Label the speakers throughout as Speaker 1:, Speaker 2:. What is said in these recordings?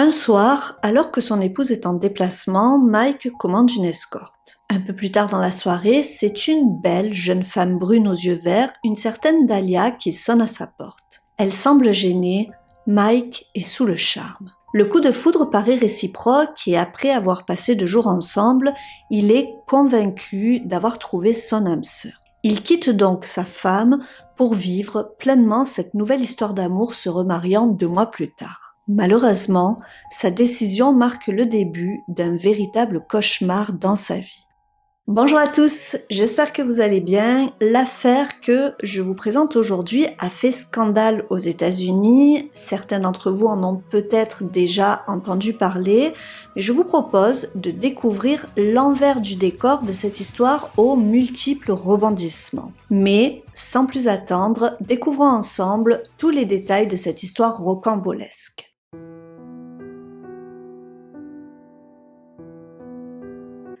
Speaker 1: Un soir, alors que son épouse est en déplacement, Mike commande une escorte. Un peu plus tard dans la soirée, c'est une belle jeune femme brune aux yeux verts, une certaine Dahlia, qui sonne à sa porte. Elle semble gênée, Mike est sous le charme. Le coup de foudre paraît réciproque et après avoir passé 2 jours ensemble, il est convaincu d'avoir trouvé son âme sœur. Il quitte donc sa femme pour vivre pleinement cette nouvelle histoire d'amour se remariant 2 mois plus tard. Malheureusement, sa décision marque le début d'un véritable cauchemar dans sa vie. Bonjour à tous, j'espère que vous allez bien. L'affaire que je vous présente aujourd'hui a fait scandale aux États-Unis. Certains d'entre vous en ont peut-être déjà entendu parler, mais je vous propose de découvrir l'envers du décor de cette histoire aux multiples rebondissements. Mais, sans plus attendre, découvrons ensemble tous les détails de cette histoire rocambolesque.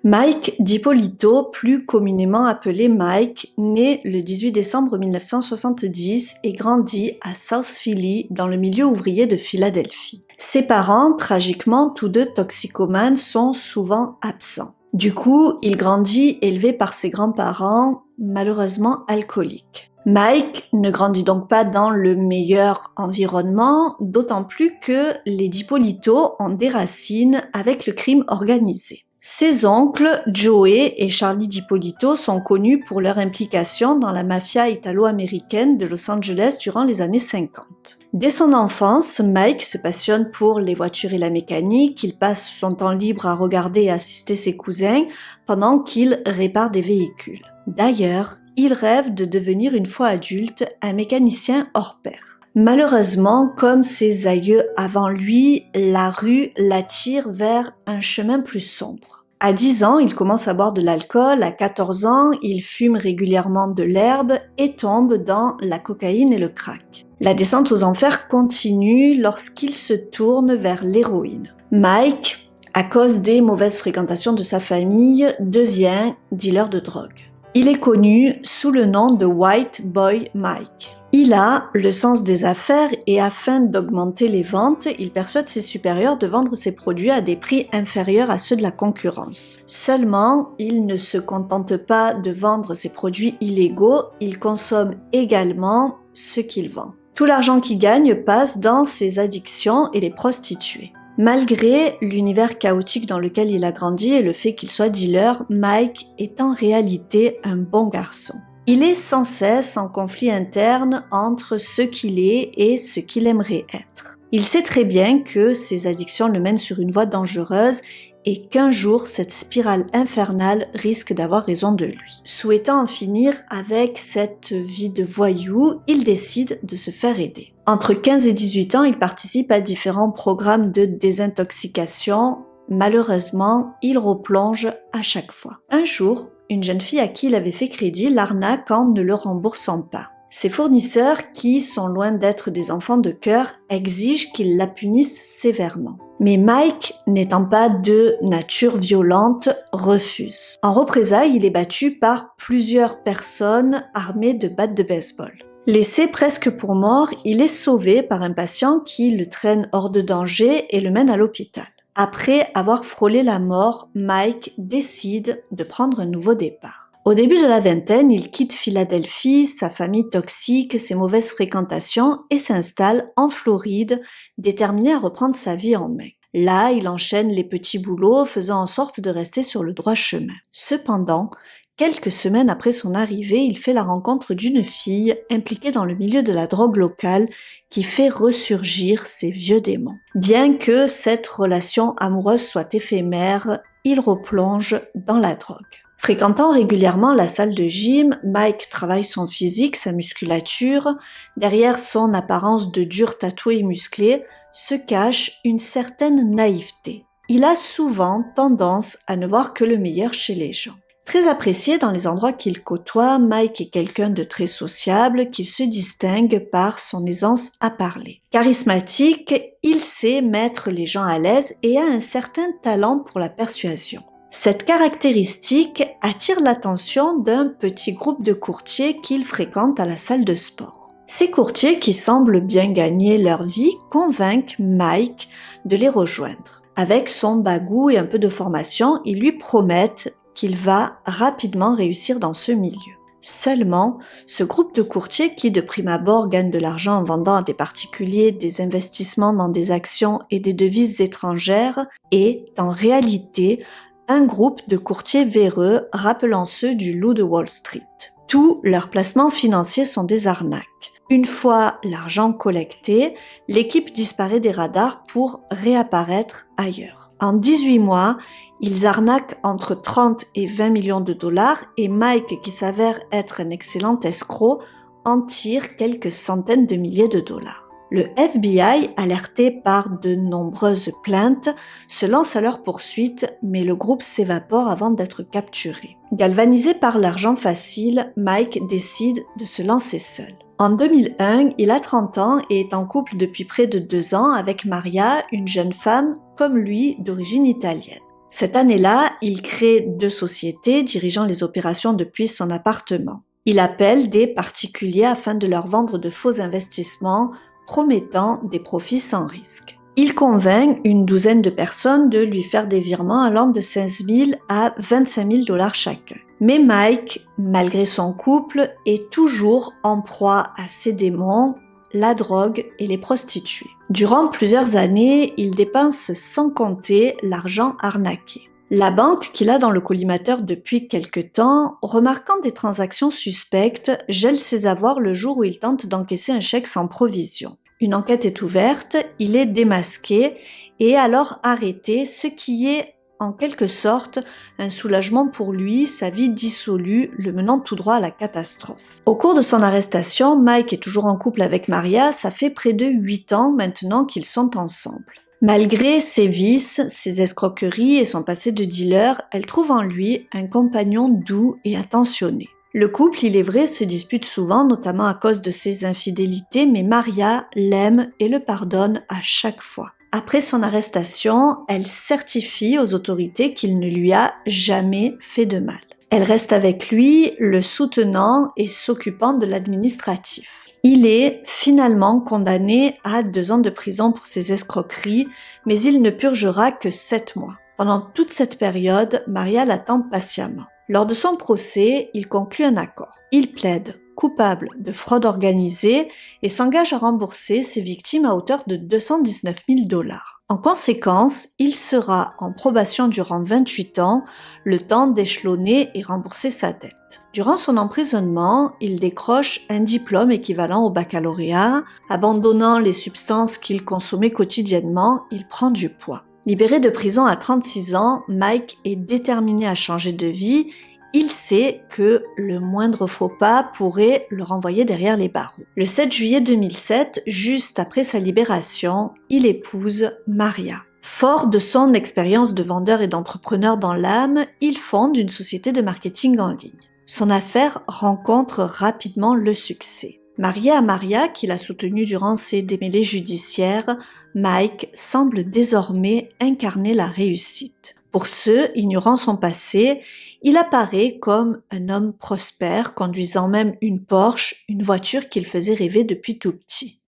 Speaker 1: Mike DiPolito, plus communément appelé Mike, naît le 18 décembre 1970 et grandit à South Philly, dans le milieu ouvrier de Philadelphie. Ses parents, tragiquement tous deux toxicomanes, sont souvent absents. Du coup, il grandit élevé par ses grands-parents, malheureusement alcooliques. Mike ne grandit donc pas dans le meilleur environnement, d'autant plus que les DiPolito ont des racines avec le crime organisé. Ses oncles, Joey et Charlie DiPolito, sont connus pour leur implication dans la mafia italo-américaine de Los Angeles durant les années 50. Dès son enfance, Mike se passionne pour les voitures et la mécanique, il passe son temps libre à regarder et assister ses cousins pendant qu'il répare des véhicules. D'ailleurs, il rêve de devenir une fois adulte un mécanicien hors pair. Malheureusement, comme ses aïeux avant lui, la rue l'attire vers un chemin plus sombre. À 10 ans, il commence à boire de l'alcool, à 14 ans, il fume régulièrement de l'herbe et tombe dans la cocaïne et le crack. La descente aux enfers continue lorsqu'il se tourne vers l'héroïne. Mike, à cause des mauvaises fréquentations de sa famille, devient dealer de drogue. Il est connu sous le nom de White Boy Mike. Il a le sens des affaires et afin d'augmenter les ventes, il persuade ses supérieurs de vendre ses produits à des prix inférieurs à ceux de la concurrence. Seulement, il ne se contente pas de vendre ses produits illégaux, il consomme également ce qu'il vend. Tout l'argent qu'il gagne passe dans ses addictions et les prostituées. Malgré l'univers chaotique dans lequel il a grandi et le fait qu'il soit dealer, Mike est en réalité un bon garçon. Il est sans cesse en conflit interne entre ce qu'il est et ce qu'il aimerait être. Il sait très bien que ses addictions le mènent sur une voie dangereuse et qu'un jour, cette spirale infernale risque d'avoir raison de lui. Souhaitant en finir avec cette vie de voyou, il décide de se faire aider. Entre 15 et 18 ans, il participe à différents programmes de désintoxication. Malheureusement, il replonge à chaque fois. Un jour, une jeune fille à qui il avait fait crédit l'arnaque en ne le remboursant pas. Ses fournisseurs, qui sont loin d'être des enfants de cœur, exigent qu'il la punisse sévèrement. Mais Mike, n'étant pas de nature violente, refuse. En représailles, il est battu par plusieurs personnes armées de battes de baseball. Laissé presque pour mort, il est sauvé par un patient qui le traîne hors de danger et le mène à l'hôpital. Après avoir frôlé la mort, Mike décide de prendre un nouveau départ. Au début de la vingtaine, il quitte Philadelphie, sa famille toxique, ses mauvaises fréquentations et s'installe en Floride, déterminé à reprendre sa vie en main. Là, il enchaîne les petits boulots, faisant en sorte de rester sur le droit chemin. Cependant, quelques semaines après son arrivée, il fait la rencontre d'une fille impliquée dans le milieu de la drogue locale qui fait ressurgir ses vieux démons. Bien que cette relation amoureuse soit éphémère, il replonge dans la drogue. Fréquentant régulièrement la salle de gym, Mike travaille son physique, sa musculature. Derrière son apparence de dur tatoué et musclé se cache une certaine naïveté. Il a souvent tendance à ne voir que le meilleur chez les gens. Très apprécié dans les endroits qu'il côtoie, Mike est quelqu'un de très sociable qui se distingue par son aisance à parler. Charismatique, il sait mettre les gens à l'aise et a un certain talent pour la persuasion. Cette caractéristique attire l'attention d'un petit groupe de courtiers qu'il fréquente à la salle de sport. Ces courtiers qui semblent bien gagner leur vie convainquent Mike de les rejoindre. Avec son bagou et un peu de formation, ils lui promettent qu'il va rapidement réussir dans ce milieu. Seulement, ce groupe de courtiers qui de prime abord gagnent de l'argent en vendant à des particuliers des investissements dans des actions et des devises étrangères est en réalité un groupe de courtiers véreux rappelant ceux du loup de Wall Street. Tous leurs placements financiers sont des arnaques. Une fois l'argent collecté, l'équipe disparaît des radars pour réapparaître ailleurs. En 18 mois, ils arnaquent entre 30 et 20 millions de dollars et Mike, qui s'avère être un excellent escroc, en tire quelques centaines de milliers de dollars. Le FBI, alerté par de nombreuses plaintes, se lance à leur poursuite, mais le groupe s'évapore avant d'être capturé. Galvanisé par l'argent facile, Mike décide de se lancer seul. En 2001, il a 30 ans et est en couple depuis près de 2 ans avec Maria, une jeune femme comme lui d'origine italienne. Cette année-là, il crée 2 sociétés dirigeant les opérations depuis son appartement. Il appelle des particuliers afin de leur vendre de faux investissements promettant des profits sans risque. Il convainc une douzaine de personnes de lui faire des virements allant de 16 000 à 25 000 dollars chacun. Mais Mike, malgré son couple, est toujours en proie à ses démons, la drogue et les prostituées. Durant plusieurs années, il dépense sans compter l'argent arnaqué. La banque qu'il a dans le collimateur depuis quelque temps, remarquant des transactions suspectes, gèle ses avoirs le jour où il tente d'encaisser un chèque sans provision. Une enquête est ouverte, il est démasqué et alors arrêté, ce qui est en quelque sorte un soulagement pour lui, sa vie dissolue, le menant tout droit à la catastrophe. Au cours de son arrestation, Mike est toujours en couple avec Maria, ça fait près de 8 ans maintenant qu'ils sont ensemble. Malgré ses vices, ses escroqueries et son passé de dealer, elle trouve en lui un compagnon doux et attentionné. Le couple, il est vrai, se dispute souvent, notamment à cause de ses infidélités, mais Maria l'aime et le pardonne à chaque fois. Après son arrestation, elle certifie aux autorités qu'il ne lui a jamais fait de mal. Elle reste avec lui, le soutenant et s'occupant de l'administratif. Il est finalement condamné à 2 ans de prison pour ses escroqueries, mais il ne purgera que 7 mois. Pendant toute cette période, Maria l'attend patiemment. Lors de son procès, il conclut un accord. Il plaide coupable de fraude organisée et s'engage à rembourser ses victimes à hauteur de 219 000 dollars. En conséquence, il sera en probation durant 28 ans, le temps d'échelonner et rembourser sa dette. Durant son emprisonnement, il décroche un diplôme équivalent au baccalauréat. Abandonnant les substances qu'il consommait quotidiennement, il prend du poids. Libéré de prison à 36 ans, Mike est déterminé à changer de vie. Il sait que le moindre faux pas pourrait le renvoyer derrière les barreaux. Le 7 juillet 2007, juste après sa libération, il épouse Maria. Fort de son expérience de vendeur et d'entrepreneur dans l'âme, il fonde une société de marketing en ligne. Son affaire rencontre rapidement le succès. Marié à Maria, qui l'a soutenu durant ses démêlés judiciaires, Mike semble désormais incarner la réussite. Pour ceux ignorant son passé, il apparaît comme un homme prospère, conduisant même une Porsche, une voiture qu'il faisait rêver depuis tout petit.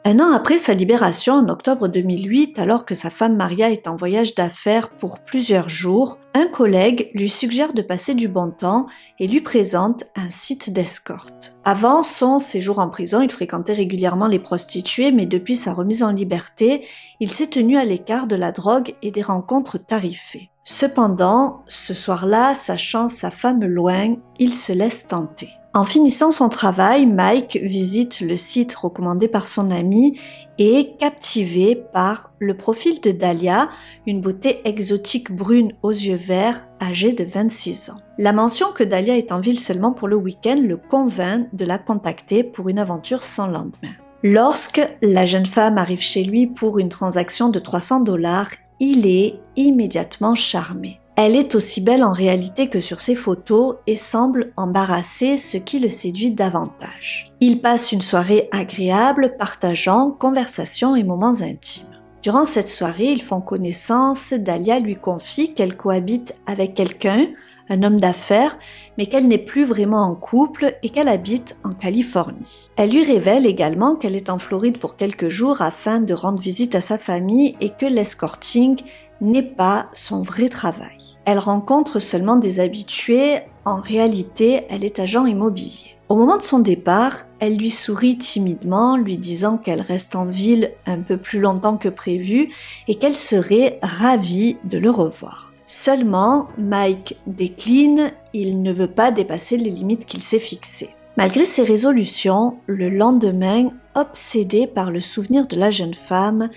Speaker 1: Un an après sa libération, en octobre 2008, alors que sa femme Maria est en voyage d'affaires pour plusieurs jours, un collègue lui suggère de passer du bon temps et lui présente un site d'escorte. Avant son séjour en prison, il fréquentait régulièrement les prostituées, mais depuis sa remise en liberté, il s'est tenu à l'écart de la drogue et des rencontres tarifées. Cependant, ce soir-là, sachant sa femme loin, il se laisse tenter. En finissant son travail, Mike visite le site recommandé par son ami et est captivé par le profil de Dahlia, une beauté exotique brune aux yeux verts, âgée de 26 ans. La mention que Dahlia est en ville seulement pour le week-end le convainc de la contacter pour une aventure sans lendemain. Lorsque la jeune femme arrive chez lui pour une transaction de 300 $, il est immédiatement charmé. Elle est aussi belle en réalité que sur ses photos et semble embarrassée, ce qui le séduit davantage. Ils passent une soirée agréable, partageant conversations et moments intimes. Durant cette soirée, ils font connaissance, Dahlia lui confie qu'elle cohabite avec quelqu'un, un homme d'affaires, mais qu'elle n'est plus vraiment en couple et qu'elle habite en Californie. Elle lui révèle également qu'elle est en Floride pour quelques jours afin de rendre visite à sa famille et que l'escorting n'est pas son vrai travail. Elle rencontre seulement des habitués, en réalité, elle est agent immobilier. Au moment de son départ, elle lui sourit timidement, lui disant qu'elle reste en ville un peu plus longtemps que prévu et qu'elle serait ravie de le revoir. Seulement, Mike décline, il ne veut pas dépasser les limites qu'il s'est fixées. Malgré ses résolutions, le lendemain, obsédé par le souvenir de la jeune femme,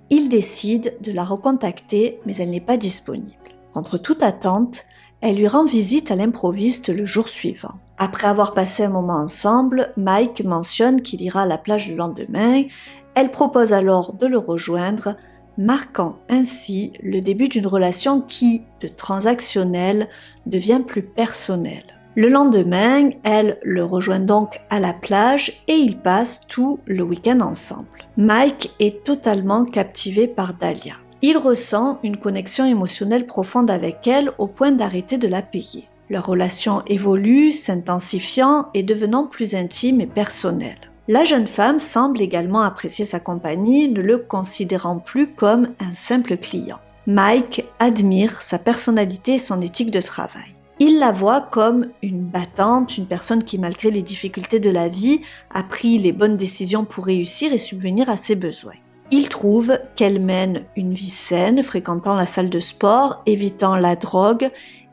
Speaker 1: il décide de la recontacter, mais elle n'est pas disponible. Contre toute attente, elle lui rend visite à l'improviste le jour suivant. Après avoir passé un moment ensemble, Mike mentionne qu'il ira à la plage le lendemain. Elle propose alors de le rejoindre, marquant ainsi le début d'une relation qui, de transactionnelle, devient plus personnelle. Le lendemain, elle le rejoint donc à la plage et ils passent tout le week-end ensemble. Mike est totalement captivé par Dahlia. Il ressent une connexion émotionnelle profonde avec elle au point d'arrêter de la payer. Leur relation évolue, s'intensifiant et devenant plus intime et personnelle. La jeune femme semble également apprécier sa compagnie, ne le considérant plus comme un simple client. Mike admire sa personnalité et son éthique de travail. Il la voit comme une battante, une personne qui, malgré les difficultés de la vie, a pris les bonnes décisions pour réussir et subvenir à ses besoins. Il trouve qu'elle mène une vie saine, fréquentant la salle de sport, évitant la drogue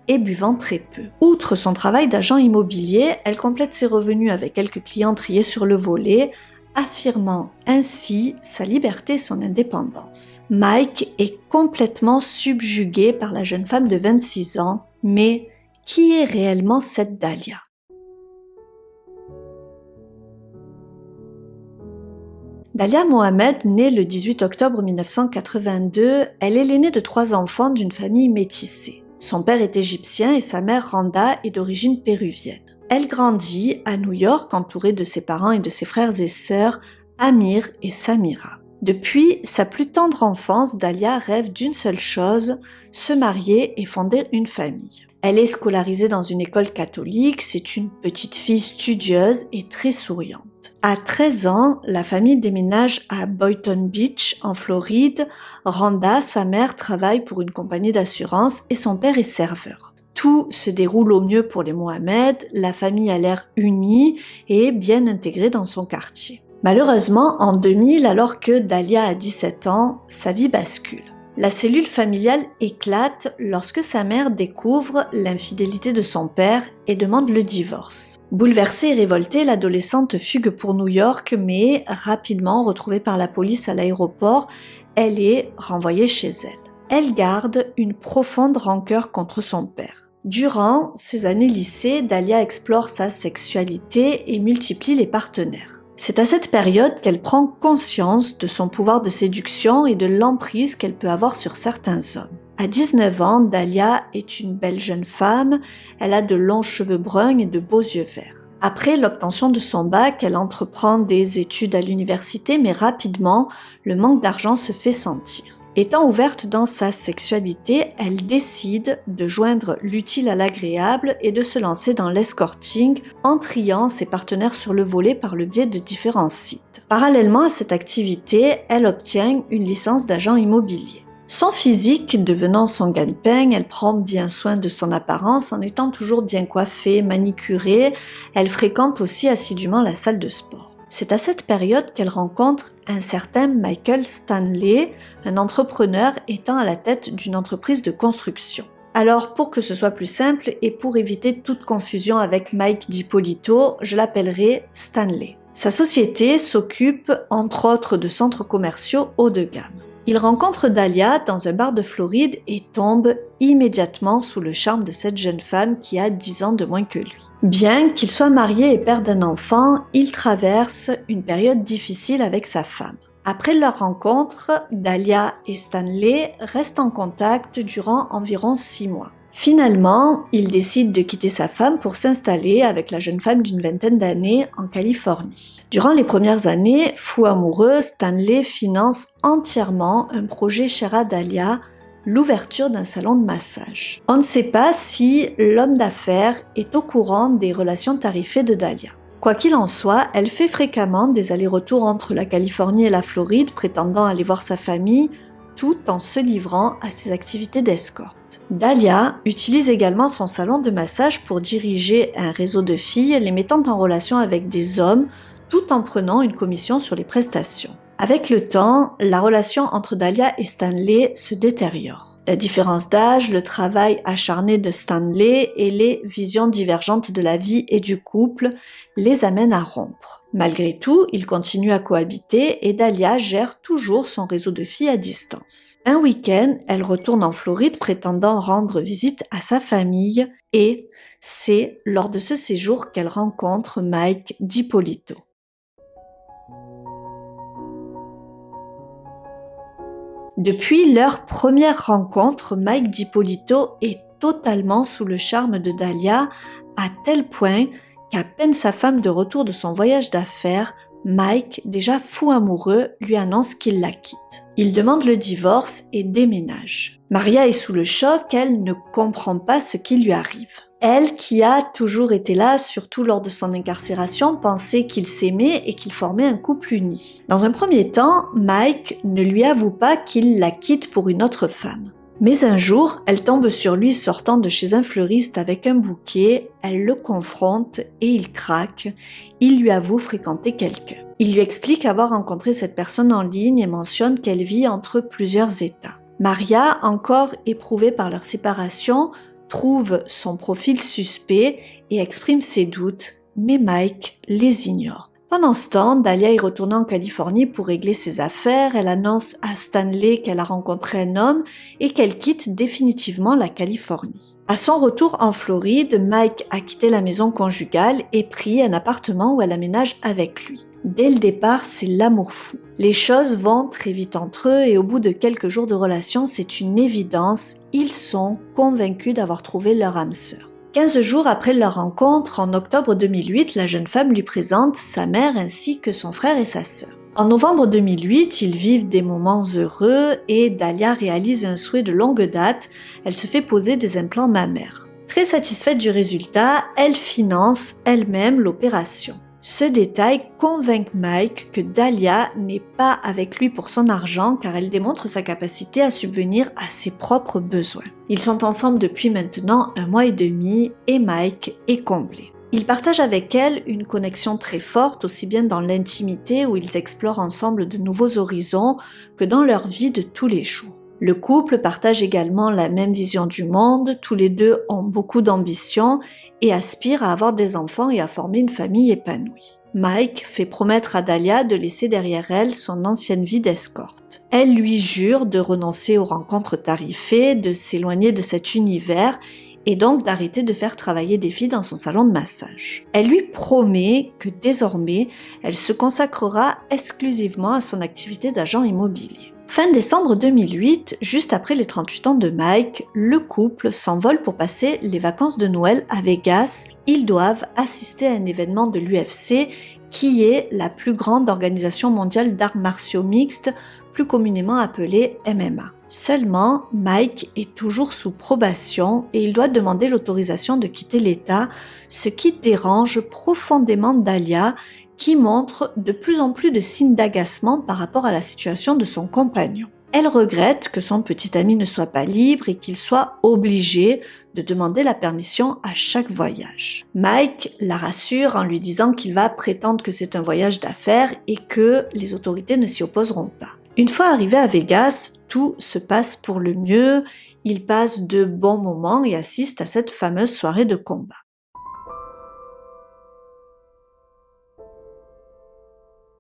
Speaker 1: et buvant très peu. Outre son travail d'agent immobilier, elle complète ses revenus avec quelques clients triés sur le volet, affirmant ainsi sa liberté et son indépendance. Mike est complètement subjugué par la jeune femme de 26 ans, mais qui est réellement cette Dahlia ? Dahlia Mohamed naît le 18 octobre 1982, elle est l'aînée de 3 enfants d'une famille métissée. Son père est égyptien et sa mère Randa est d'origine péruvienne. Elle grandit à New York entourée de ses parents et de ses frères et sœurs, Amir et Samira. Depuis sa plus tendre enfance, Dahlia rêve d'une seule chose, se marier et fonder une famille. Elle est scolarisée dans une école catholique, c'est une petite fille studieuse et très souriante. À 13 ans, la famille déménage à Boynton Beach, en Floride. Randa, sa mère, travaille pour une compagnie d'assurance et son père est serveur. Tout se déroule au mieux pour les Mohamed, la famille a l'air unie et bien intégrée dans son quartier. Malheureusement, en 2000, alors que Dahlia a 17 ans, sa vie bascule. La cellule familiale éclate lorsque sa mère découvre l'infidélité de son père et demande le divorce. Bouleversée et révoltée, l'adolescente fugue pour New York, mais rapidement retrouvée par la police à l'aéroport, elle est renvoyée chez elle. Elle garde une profonde rancœur contre son père. Durant ses années lycée, Dahlia explore sa sexualité et multiplie les partenaires. C'est à cette période qu'elle prend conscience de son pouvoir de séduction et de l'emprise qu'elle peut avoir sur certains hommes. À 19 ans, Dahlia est une belle jeune femme, elle a de longs cheveux bruns et de beaux yeux verts. Après l'obtention de son bac, elle entreprend des études à l'université, mais rapidement, le manque d'argent se fait sentir. Étant ouverte dans sa sexualité, elle décide de joindre l'utile à l'agréable et de se lancer dans l'escorting en triant ses partenaires sur le volet par le biais de différents sites. Parallèlement à cette activité, elle obtient une licence d'agent immobilier. Son physique devenant son gagne-pain, elle prend bien soin de son apparence en étant toujours bien coiffée, manicurée. Elle fréquente aussi assidûment la salle de sport. C'est à cette période qu'elle rencontre un certain Michael Stanley, un entrepreneur étant à la tête d'une entreprise de construction. Alors, pour que ce soit plus simple et pour éviter toute confusion avec Mike DiPolito, je l'appellerai Stanley. Sa société s'occupe entre autres de centres commerciaux haut de gamme. Il rencontre Dahlia dans un bar de Floride et tombe immédiatement sous le charme de cette jeune femme qui a 10 ans de moins que lui. Bien qu'il soit marié et père d'un enfant, il traverse une période difficile avec sa femme. Après leur rencontre, Dahlia et Stanley restent en contact durant environ 6 mois. Finalement, il décide de quitter sa femme pour s'installer avec la jeune femme d'une vingtaine d'années en Californie. Durant les premières années, fou amoureux, Stanley finance entièrement un projet cher à Dahlia, l'ouverture d'un salon de massage. On ne sait pas si l'homme d'affaires est au courant des relations tarifées de Dahlia. Quoi qu'il en soit, elle fait fréquemment des allers-retours entre la Californie et la Floride, prétendant aller voir sa famille, tout en se livrant à ses activités d'escorte. Dahlia utilise également son salon de massage pour diriger un réseau de filles, les mettant en relation avec des hommes, tout en prenant une commission sur les prestations. Avec le temps, la relation entre Dahlia et Stanley se détériore. La différence d'âge, le travail acharné de Stanley et les visions divergentes de la vie et du couple les amènent à rompre. Malgré tout, ils continuent à cohabiter et Dahlia gère toujours son réseau de filles à distance. Un week-end, elle retourne en Floride prétendant rendre visite à sa famille et c'est lors de ce séjour qu'elle rencontre Mike DiPolito. Depuis leur première rencontre, Mike DiPolito est totalement sous le charme de Dahlia, à tel point qu'à peine sa femme de retour de son voyage d'affaires, Mike, déjà fou amoureux, lui annonce qu'il la quitte. Il demande le divorce et déménage. Maria est sous le choc, elle ne comprend pas ce qui lui arrive. Elle, qui a toujours été là, surtout lors de son incarcération, pensait qu'ils s'aimaient et qu'ils formaient un couple uni. Dans un premier temps, Mike ne lui avoue pas qu'il la quitte pour une autre femme. Mais un jour, elle tombe sur lui sortant de chez un fleuriste avec un bouquet, elle le confronte et il craque. Il lui avoue fréquenter quelqu'un. Il lui explique avoir rencontré cette personne en ligne et mentionne qu'elle vit entre plusieurs États. Maria, encore éprouvée par leur séparation, trouve son profil suspect et exprime ses doutes, mais Mike les ignore. Pendant ce temps, Dahlia est retournée en Californie pour régler ses affaires. Elle annonce à Stanley qu'elle a rencontré un homme et qu'elle quitte définitivement la Californie. À son retour en Floride, Mike a quitté la maison conjugale et pris un appartement où elle aménage avec lui. Dès le départ, c'est l'amour fou. Les choses vont très vite entre eux et au bout de quelques jours de relation, c'est une évidence, ils sont convaincus d'avoir trouvé leur âme sœur. 15 jours après leur rencontre, en octobre 2008, la jeune femme lui présente sa mère ainsi que son frère et sa sœur. En novembre 2008, ils vivent des moments heureux et Dahlia réalise un souhait de longue date, elle se fait poser des implants mammaires. Très satisfaite du résultat, elle finance elle-même l'opération. Ce détail convainc Mike que Dahlia n'est pas avec lui pour son argent car elle démontre sa capacité à subvenir à ses propres besoins. Ils sont ensemble depuis maintenant 1 mois et demi et Mike est comblé. Il partage avec elle une connexion très forte, aussi bien dans l'intimité où ils explorent ensemble de nouveaux horizons que dans leur vie de tous les jours. Le couple partage également la même vision du monde, tous les deux ont beaucoup d'ambition et aspirent à avoir des enfants et à former une famille épanouie. Mike fait promettre à Dahlia de laisser derrière elle son ancienne vie d'escorte. Elle lui jure de renoncer aux rencontres tarifées, de s'éloigner de cet univers et donc d'arrêter de faire travailler des filles dans son salon de massage. Elle lui promet que désormais, elle se consacrera exclusivement à son activité d'agent immobilier. Fin décembre 2008, juste après les 38 ans de Mike, le couple s'envole pour passer les vacances de Noël à Vegas. Ils doivent assister à un événement de l'UFC qui est la plus grande organisation mondiale d'arts martiaux mixtes, plus communément appelée MMA. Seulement, Mike est toujours sous probation et il doit demander l'autorisation de quitter l'État, ce qui dérange profondément Dahlia, qui montre de plus en plus de signes d'agacement par rapport à la situation de son compagnon. Elle regrette que son petit ami ne soit pas libre et qu'il soit obligé de demander la permission à chaque voyage. Mike la rassure en lui disant qu'il va prétendre que c'est un voyage d'affaires et que les autorités ne s'y opposeront pas. Une fois arrivé à Vegas, tout se passe pour le mieux. Il passe de bons moments et assiste à cette fameuse soirée de combat.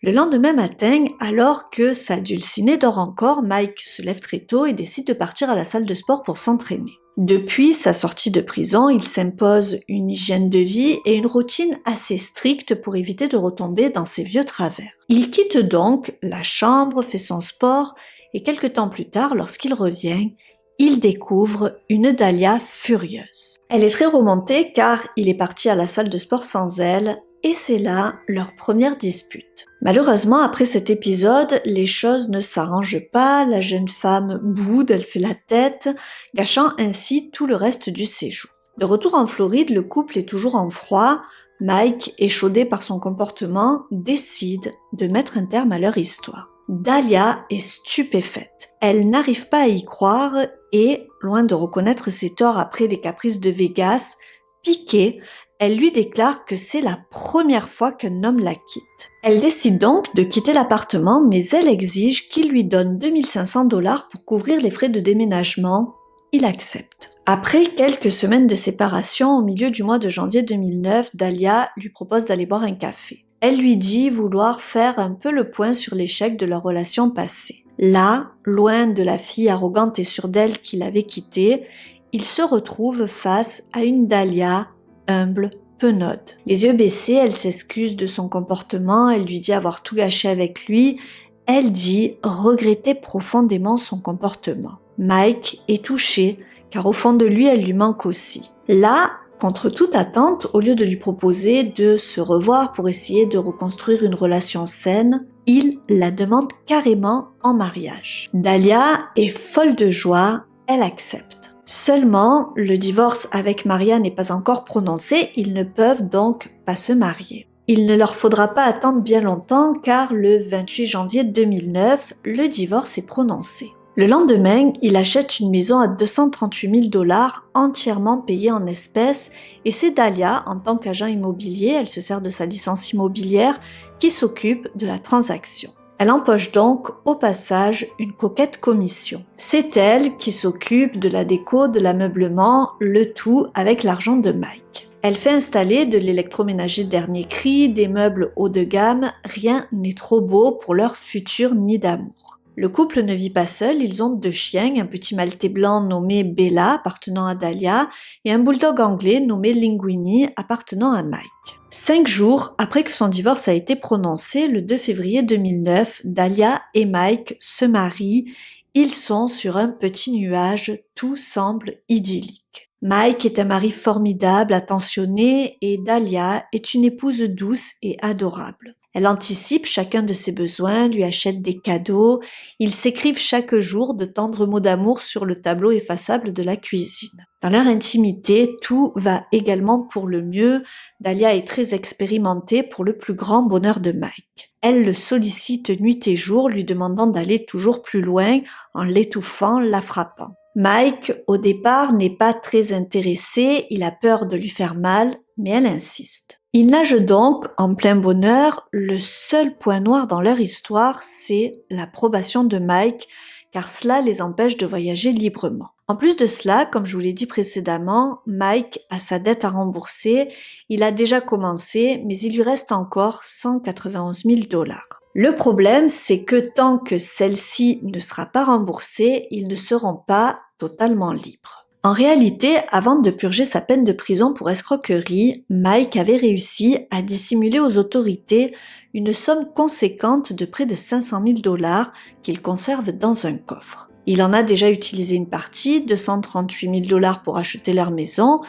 Speaker 1: Le lendemain matin, alors que sa dulcinée dort encore, Mike se lève très tôt et décide de partir à la salle de sport pour s'entraîner. Depuis sa sortie de prison, il s'impose une hygiène de vie et une routine assez stricte pour éviter de retomber dans ses vieux travers. Il quitte donc la chambre, fait son sport et quelque temps plus tard, lorsqu'il revient, il découvre une Dahlia furieuse. Elle est très remontée car il est parti à la salle de sport sans elle et c'est là leur première dispute. Malheureusement, après cet épisode, les choses ne s'arrangent pas, la jeune femme boude, elle fait la tête, gâchant ainsi tout le reste du séjour. De retour en Floride, le couple est toujours en froid. Mike, échaudé par son comportement, décide de mettre un terme à leur histoire. Dahlia est stupéfaite. Elle n'arrive pas à y croire et, loin de reconnaître ses torts après les caprices de Vegas, piquée, elle lui déclare que c'est la première fois qu'un homme la quitte. Elle décide donc de quitter l'appartement, mais elle exige qu'il lui donne 2500 $ pour couvrir les frais de déménagement. Il accepte. Après quelques semaines de séparation, au milieu du mois de janvier 2009, Dahlia lui propose d'aller boire un café. Elle lui dit vouloir faire un peu le point sur l'échec de leur relation passée. Là, loin de la fille arrogante et sûre d'elle qui l'avait quittée, il se retrouve face à une Dahlia humble, penaude. Les yeux baissés, elle s'excuse de son comportement, elle lui dit avoir tout gâché avec lui. Elle dit regretter profondément son comportement. Mike est touché, car au fond de lui, elle lui manque aussi. Là, contre toute attente, au lieu de lui proposer de se revoir pour essayer de reconstruire une relation saine, il la demande carrément en mariage. Dahlia est folle de joie, elle accepte. Seulement, le divorce avec Maria n'est pas encore prononcé, ils ne peuvent donc pas se marier. Il ne leur faudra pas attendre bien longtemps car le 28 janvier 2009, le divorce est prononcé. Le lendemain, il achète une maison à 238 000 $ entièrement payée en espèces et c'est Dahlia, en tant qu'agent immobilier, elle se sert de sa licence immobilière, qui s'occupe de la transaction. Elle empoche donc au passage une coquette commission. C'est elle qui s'occupe de la déco, de l'ameublement, le tout avec l'argent de Mike. Elle fait installer de l'électroménager dernier cri, des meubles haut de gamme, rien n'est trop beau pour leur futur nid d'amour. Le couple ne vit pas seul, ils ont 2 chiens, un petit maltais blanc nommé Bella appartenant à Dahlia et un bulldog anglais nommé Linguini appartenant à Mike. 5 jours après que son divorce a été prononcé, le 2 février 2009, Dahlia et Mike se marient. Ils sont sur un petit nuage, tout semble idyllique. Mike est un mari formidable, attentionné, et Dahlia est une épouse douce et adorable. Elle anticipe chacun de ses besoins, lui achète des cadeaux, ils s'écrivent chaque jour de tendres mots d'amour sur le tableau effaçable de la cuisine. Dans leur intimité, tout va également pour le mieux. Dahlia est très expérimentée pour le plus grand bonheur de Mike. Elle le sollicite nuit et jour, lui demandant d'aller toujours plus loin, en l'étouffant, la frappant. Mike, au départ, n'est pas très intéressé, il a peur de lui faire mal, mais elle insiste. Ils nagent donc en plein bonheur. Le seul point noir dans leur histoire, c'est l'approbation de Mike, car cela les empêche de voyager librement. En plus de cela, comme je vous l'ai dit précédemment, Mike a sa dette à rembourser. Il a déjà commencé, mais il lui reste encore 191 000 $. Le problème, c'est que tant que celle-ci ne sera pas remboursée, ils ne seront pas totalement libres. En réalité, avant de purger sa peine de prison pour escroquerie, Mike avait réussi à dissimuler aux autorités une somme conséquente de près de 500 000 $ qu'il conserve dans un coffre. Il en a déjà utilisé une partie, 238 000 $ pour acheter leur maison.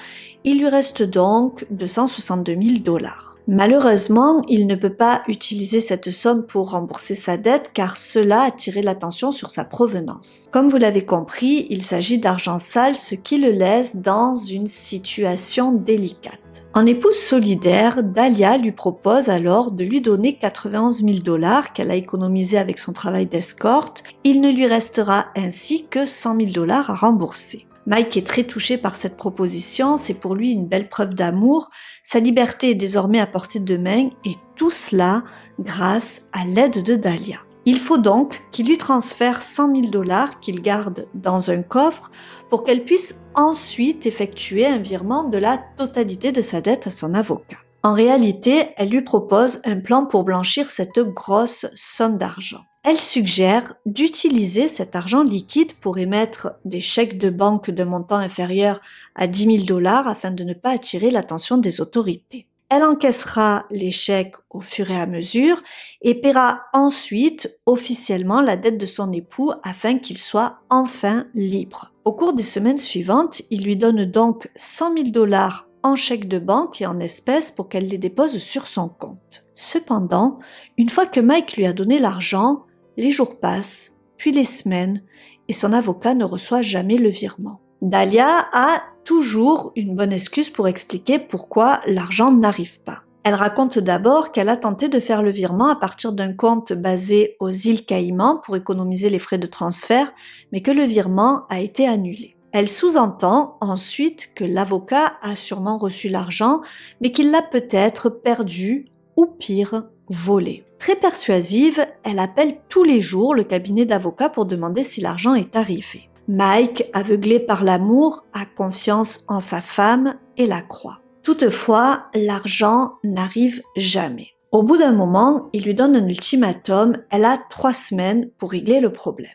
Speaker 1: Il lui reste donc 262 000 $. Malheureusement, il ne peut pas utiliser cette somme pour rembourser sa dette car cela a attiré l'attention sur sa provenance. Comme vous l'avez compris, il s'agit d'argent sale, ce qui le laisse dans une situation délicate. En épouse solidaire, Dahlia lui propose alors de lui donner 91 000 $ qu'elle a économisé avec son travail d'escorte. Il ne lui restera ainsi que 100 000 $ à rembourser. Mike est très touché par cette proposition, c'est pour lui une belle preuve d'amour. Sa liberté est désormais à portée de main et tout cela grâce à l'aide de Dahlia. Il faut donc qu'il lui transfère 100 000 $ qu'il garde dans un coffre pour qu'elle puisse ensuite effectuer un virement de la totalité de sa dette à son avocat. En réalité, elle lui propose un plan pour blanchir cette grosse somme d'argent. Elle suggère d'utiliser cet argent liquide pour émettre des chèques de banque de montant inférieur à 10 000 $ afin de ne pas attirer l'attention des autorités. Elle encaissera les chèques au fur et à mesure et paiera ensuite officiellement la dette de son époux afin qu'il soit enfin libre. Au cours des semaines suivantes, il lui donne donc 100 000 $ en chèques de banque et en espèces pour qu'elle les dépose sur son compte. Cependant, une fois que Mike lui a donné l'argent, les jours passent, puis les semaines, et son avocat ne reçoit jamais le virement. Dahlia a toujours une bonne excuse pour expliquer pourquoi l'argent n'arrive pas. Elle raconte d'abord qu'elle a tenté de faire le virement à partir d'un compte basé aux îles Caïmans pour économiser les frais de transfert, mais que le virement a été annulé. Elle sous-entend ensuite que l'avocat a sûrement reçu l'argent, mais qu'il l'a peut-être perdu ou pire, volé. Très persuasive, elle appelle tous les jours le cabinet d'avocats pour demander si l'argent est arrivé. Mike, aveuglé par l'amour, a confiance en sa femme et la croit. Toutefois, l'argent n'arrive jamais. Au bout d'un moment, il lui donne un ultimatum, elle a 3 semaines pour régler le problème.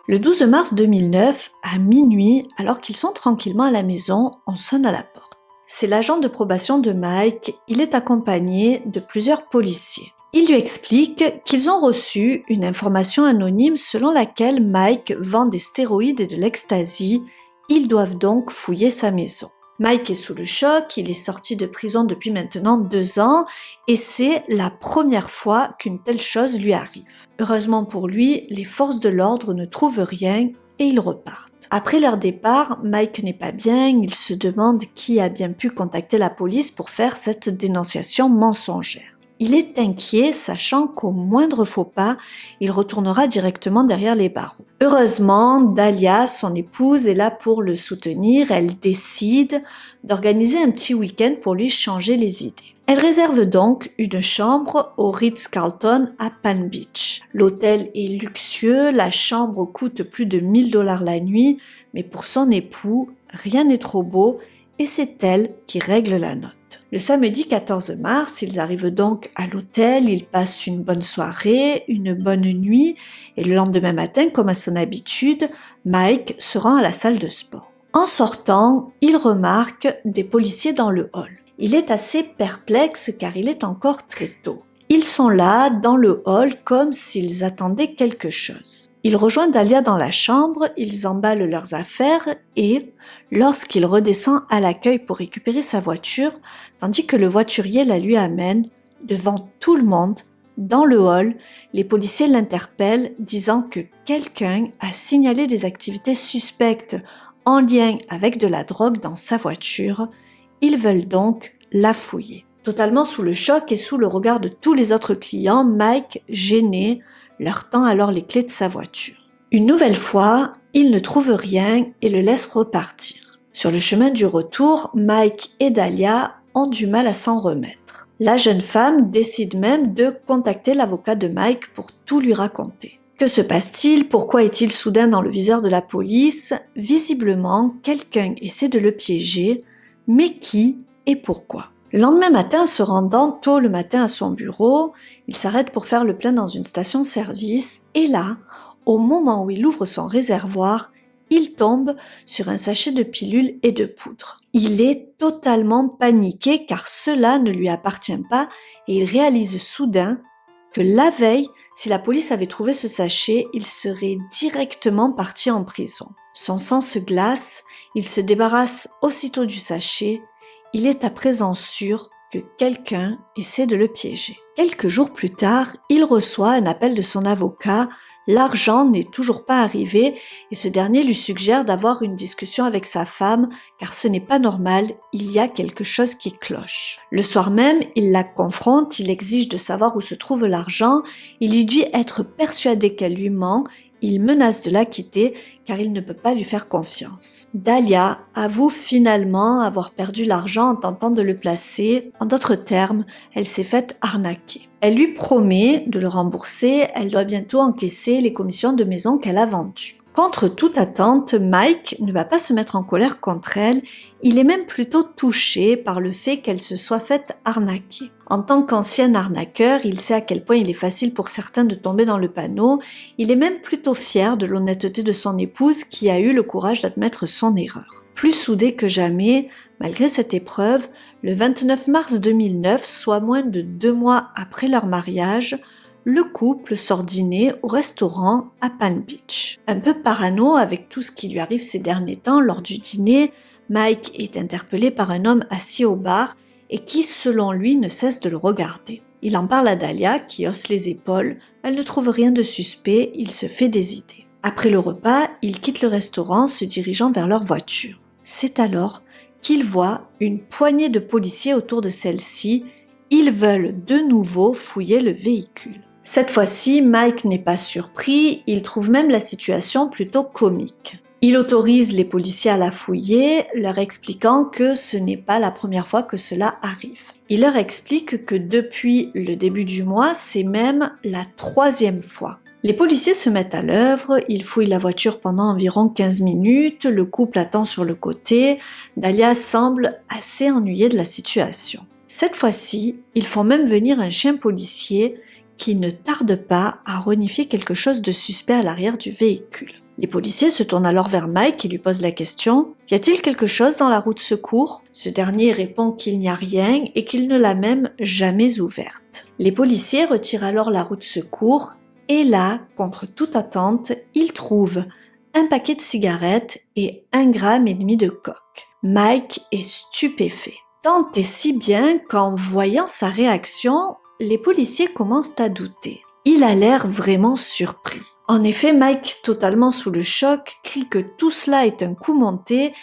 Speaker 1: Le 12 mars 2009, à minuit, alors qu'ils sont tranquillement à la maison, on sonne à la porte. C'est l'agent de probation de Mike, il est accompagné de plusieurs policiers. Il lui explique qu'ils ont reçu une information anonyme selon laquelle Mike vend des stéroïdes et de l'ecstasy, ils doivent donc fouiller sa maison. Mike est sous le choc, il est sorti de prison depuis maintenant 2 ans et c'est la première fois qu'une telle chose lui arrive. Heureusement pour lui, les forces de l'ordre ne trouvent rien et ils repartent. Après leur départ, Mike n'est pas bien, il se demande qui a bien pu contacter la police pour faire cette dénonciation mensongère. Il est inquiet, sachant qu'au moindre faux pas, il retournera directement derrière les barreaux. Heureusement, Dahlia, son épouse, est là pour le soutenir. Elle décide d'organiser un petit week-end pour lui changer les idées. Elle réserve donc une chambre au Ritz-Carlton à Palm Beach. L'hôtel est luxueux, la chambre coûte plus de 1 000 $ la nuit, mais pour son époux, rien n'est trop beau et c'est elle qui règle la note. Le samedi 14 mars, ils arrivent donc à l'hôtel, ils passent une bonne soirée, une bonne nuit, et le lendemain matin, comme à son habitude, Mike se rend à la salle de sport. En sortant, il remarque des policiers dans le hall. Il est assez perplexe car il est encore très tôt. Ils sont là, dans le hall, comme s'ils attendaient quelque chose. Il rejoint Dahlia dans la chambre, ils emballent leurs affaires et, lorsqu'il redescend à l'accueil pour récupérer sa voiture, tandis que le voiturier la lui amène, devant tout le monde, dans le hall, les policiers l'interpellent, disant que quelqu'un a signalé des activités suspectes en lien avec de la drogue dans sa voiture. Ils veulent donc la fouiller. Totalement sous le choc et sous le regard de tous les autres clients, Mike, gêné, leur tend alors les clés de sa voiture. Une nouvelle fois, il ne trouve rien et le laisse repartir. Sur le chemin du retour, Mike et Dahlia ont du mal à s'en remettre. La jeune femme décide même de contacter l'avocat de Mike pour tout lui raconter. Que se passe-t-il? Pourquoi est-il soudain dans le viseur de la police? Visiblement, quelqu'un essaie de le piéger, mais qui et pourquoi? Le lendemain matin, se rendant tôt le matin à son bureau, il s'arrête pour faire le plein dans une station-service et là, au moment où il ouvre son réservoir, il tombe sur un sachet de pilules et de poudre. Il est totalement paniqué car cela ne lui appartient pas et il réalise soudain que la veille, si la police avait trouvé ce sachet, il serait directement parti en prison. Son sang se glace, il se débarrasse aussitôt du sachet. Il est à présent sûr que quelqu'un essaie de le piéger. Quelques jours plus tard, il reçoit un appel de son avocat. L'argent n'est toujours pas arrivé et ce dernier lui suggère d'avoir une discussion avec sa femme car ce n'est pas normal, il y a quelque chose qui cloche. Le soir même, il la confronte, il exige de savoir où se trouve l'argent, il lui dit être persuadé qu'elle lui ment, il menace de la quitter car il ne peut pas lui faire confiance. Dahlia avoue finalement avoir perdu l'argent en tentant de le placer. En d'autres termes, elle s'est faite arnaquer. Elle lui promet de le rembourser, elle doit bientôt encaisser les commissions de maison qu'elle a vendues. Contre toute attente, Mike ne va pas se mettre en colère contre elle, il est même plutôt touché par le fait qu'elle se soit faite arnaquer. En tant qu'ancien arnaqueur, il sait à quel point il est facile pour certains de tomber dans le panneau, il est même plutôt fier de l'honnêteté de son épouse qui a eu le courage d'admettre son erreur. Plus soudés que jamais, malgré cette épreuve, le 29 mars 2009, soit moins de 2 mois après leur mariage, le couple sort dîner au restaurant à Palm Beach. Un peu parano avec tout ce qui lui arrive ces derniers temps, lors du dîner, Mike est interpellé par un homme assis au bar et qui, selon lui, ne cesse de le regarder. Il en parle à Dahlia, qui hausse les épaules. Elle ne trouve rien de suspect, il se fait des idées. Après le repas, ils quittent le restaurant, se dirigeant vers leur voiture. C'est alors qu'ils voient une poignée de policiers autour de celle-ci. Ils veulent de nouveau fouiller le véhicule. Cette fois-ci, Mike n'est pas surpris, il trouve même la situation plutôt comique. Il autorise les policiers à la fouiller, leur expliquant que ce n'est pas la première fois que cela arrive. Il leur explique que depuis le début du mois, c'est même la 3e fois. Les policiers se mettent à l'œuvre, ils fouillent la voiture pendant environ 15 minutes, le couple attend sur le côté, Dahlia semble assez ennuyée de la situation. Cette fois-ci, ils font même venir un chien policier qui ne tarde pas à renifler quelque chose de suspect à l'arrière du véhicule. Les policiers se tournent alors vers Mike et lui posent la question « Y a-t-il quelque chose dans la roue de secours ?» Ce dernier répond qu'il n'y a rien et qu'il ne l'a même jamais ouverte. Les policiers retirent alors la roue de secours et là, contre toute attente, ils trouvent un paquet de cigarettes et 1,5 g de coke. Mike est stupéfait. Tant et si bien qu'en voyant sa réaction, les policiers commencent à douter. Il a l'air vraiment surpris. En effet, Mike, totalement sous le choc, crie que tout cela est un coup monté.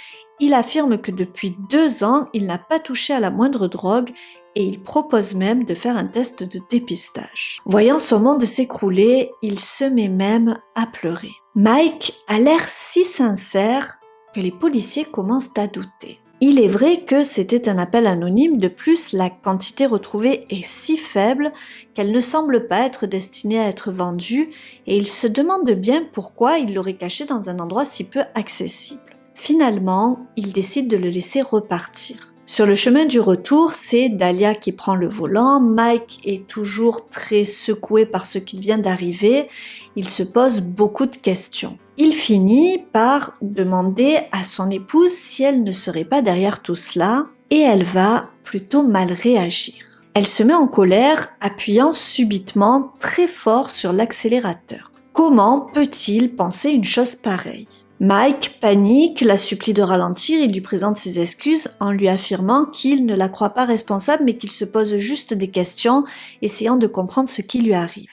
Speaker 1: Il affirme que depuis 2 ans, il n'a pas touché à la moindre drogue et il propose même de faire un test de dépistage. Voyant son monde s'écrouler, il se met même à pleurer. Mike a l'air si sincère que les policiers commencent à douter. Il est vrai que c'était un appel anonyme, de plus la quantité retrouvée est si faible qu'elle ne semble pas être destinée à être vendue et il se demande bien pourquoi il l'aurait caché dans un endroit si peu accessible. Finalement, il décide de le laisser repartir. Sur le chemin du retour, c'est Dahlia qui prend le volant. Mike est toujours très secoué par ce qui vient d'arriver. Il se pose beaucoup de questions. Il finit par demander à son épouse si elle ne serait pas derrière tout cela et elle va plutôt mal réagir. Elle se met en colère, appuyant subitement très fort sur l'accélérateur. Comment peut-il penser une chose pareille ? Mike panique, la supplie de ralentir, il lui présente ses excuses en lui affirmant qu'il ne la croit pas responsable mais qu'il se pose juste des questions, essayant de comprendre ce qui lui arrive.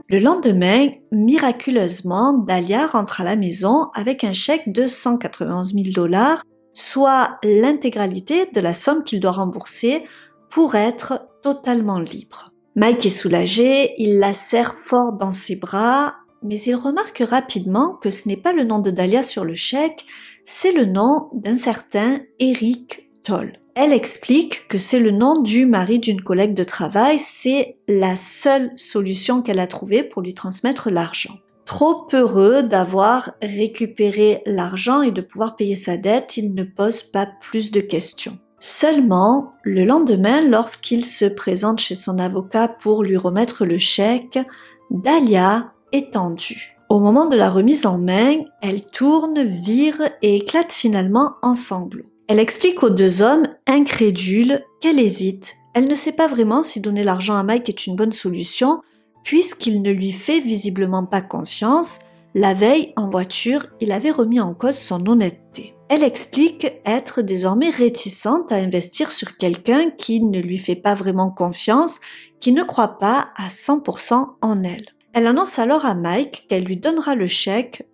Speaker 1: Le lendemain, miraculeusement, Dahlia rentre à la maison avec un chèque de 191 000 $, soit l'intégralité de la somme qu'il doit rembourser pour être totalement libre. Mike est soulagé, il la serre fort dans ses bras, mais il remarque rapidement que ce n'est pas le nom de Dahlia sur le chèque, c'est le nom d'un certain Eric Toll. Elle explique que c'est le nom du mari d'une collègue de travail, c'est la seule solution qu'elle a trouvée pour lui transmettre l'argent. Trop heureux d'avoir récupéré l'argent et de pouvoir payer sa dette, il ne pose pas plus de questions. Seulement, le lendemain, lorsqu'il se présente chez son avocat pour lui remettre le chèque, Dahlia est tendue. Au moment de la remise en main, elle tourne, vire et éclate finalement en sanglots. Elle explique aux 2 hommes, incrédules, qu'elle hésite. Elle ne sait pas vraiment si donner l'argent à Mike est une bonne solution, puisqu'il ne lui fait visiblement pas confiance. La veille, en voiture, il avait remis en cause son honnêteté. Elle explique être désormais réticente à investir sur quelqu'un qui ne lui fait pas vraiment confiance, qui ne croit pas à 100% en elle. Elle annonce alors à Mike qu'elle lui donnera le chèque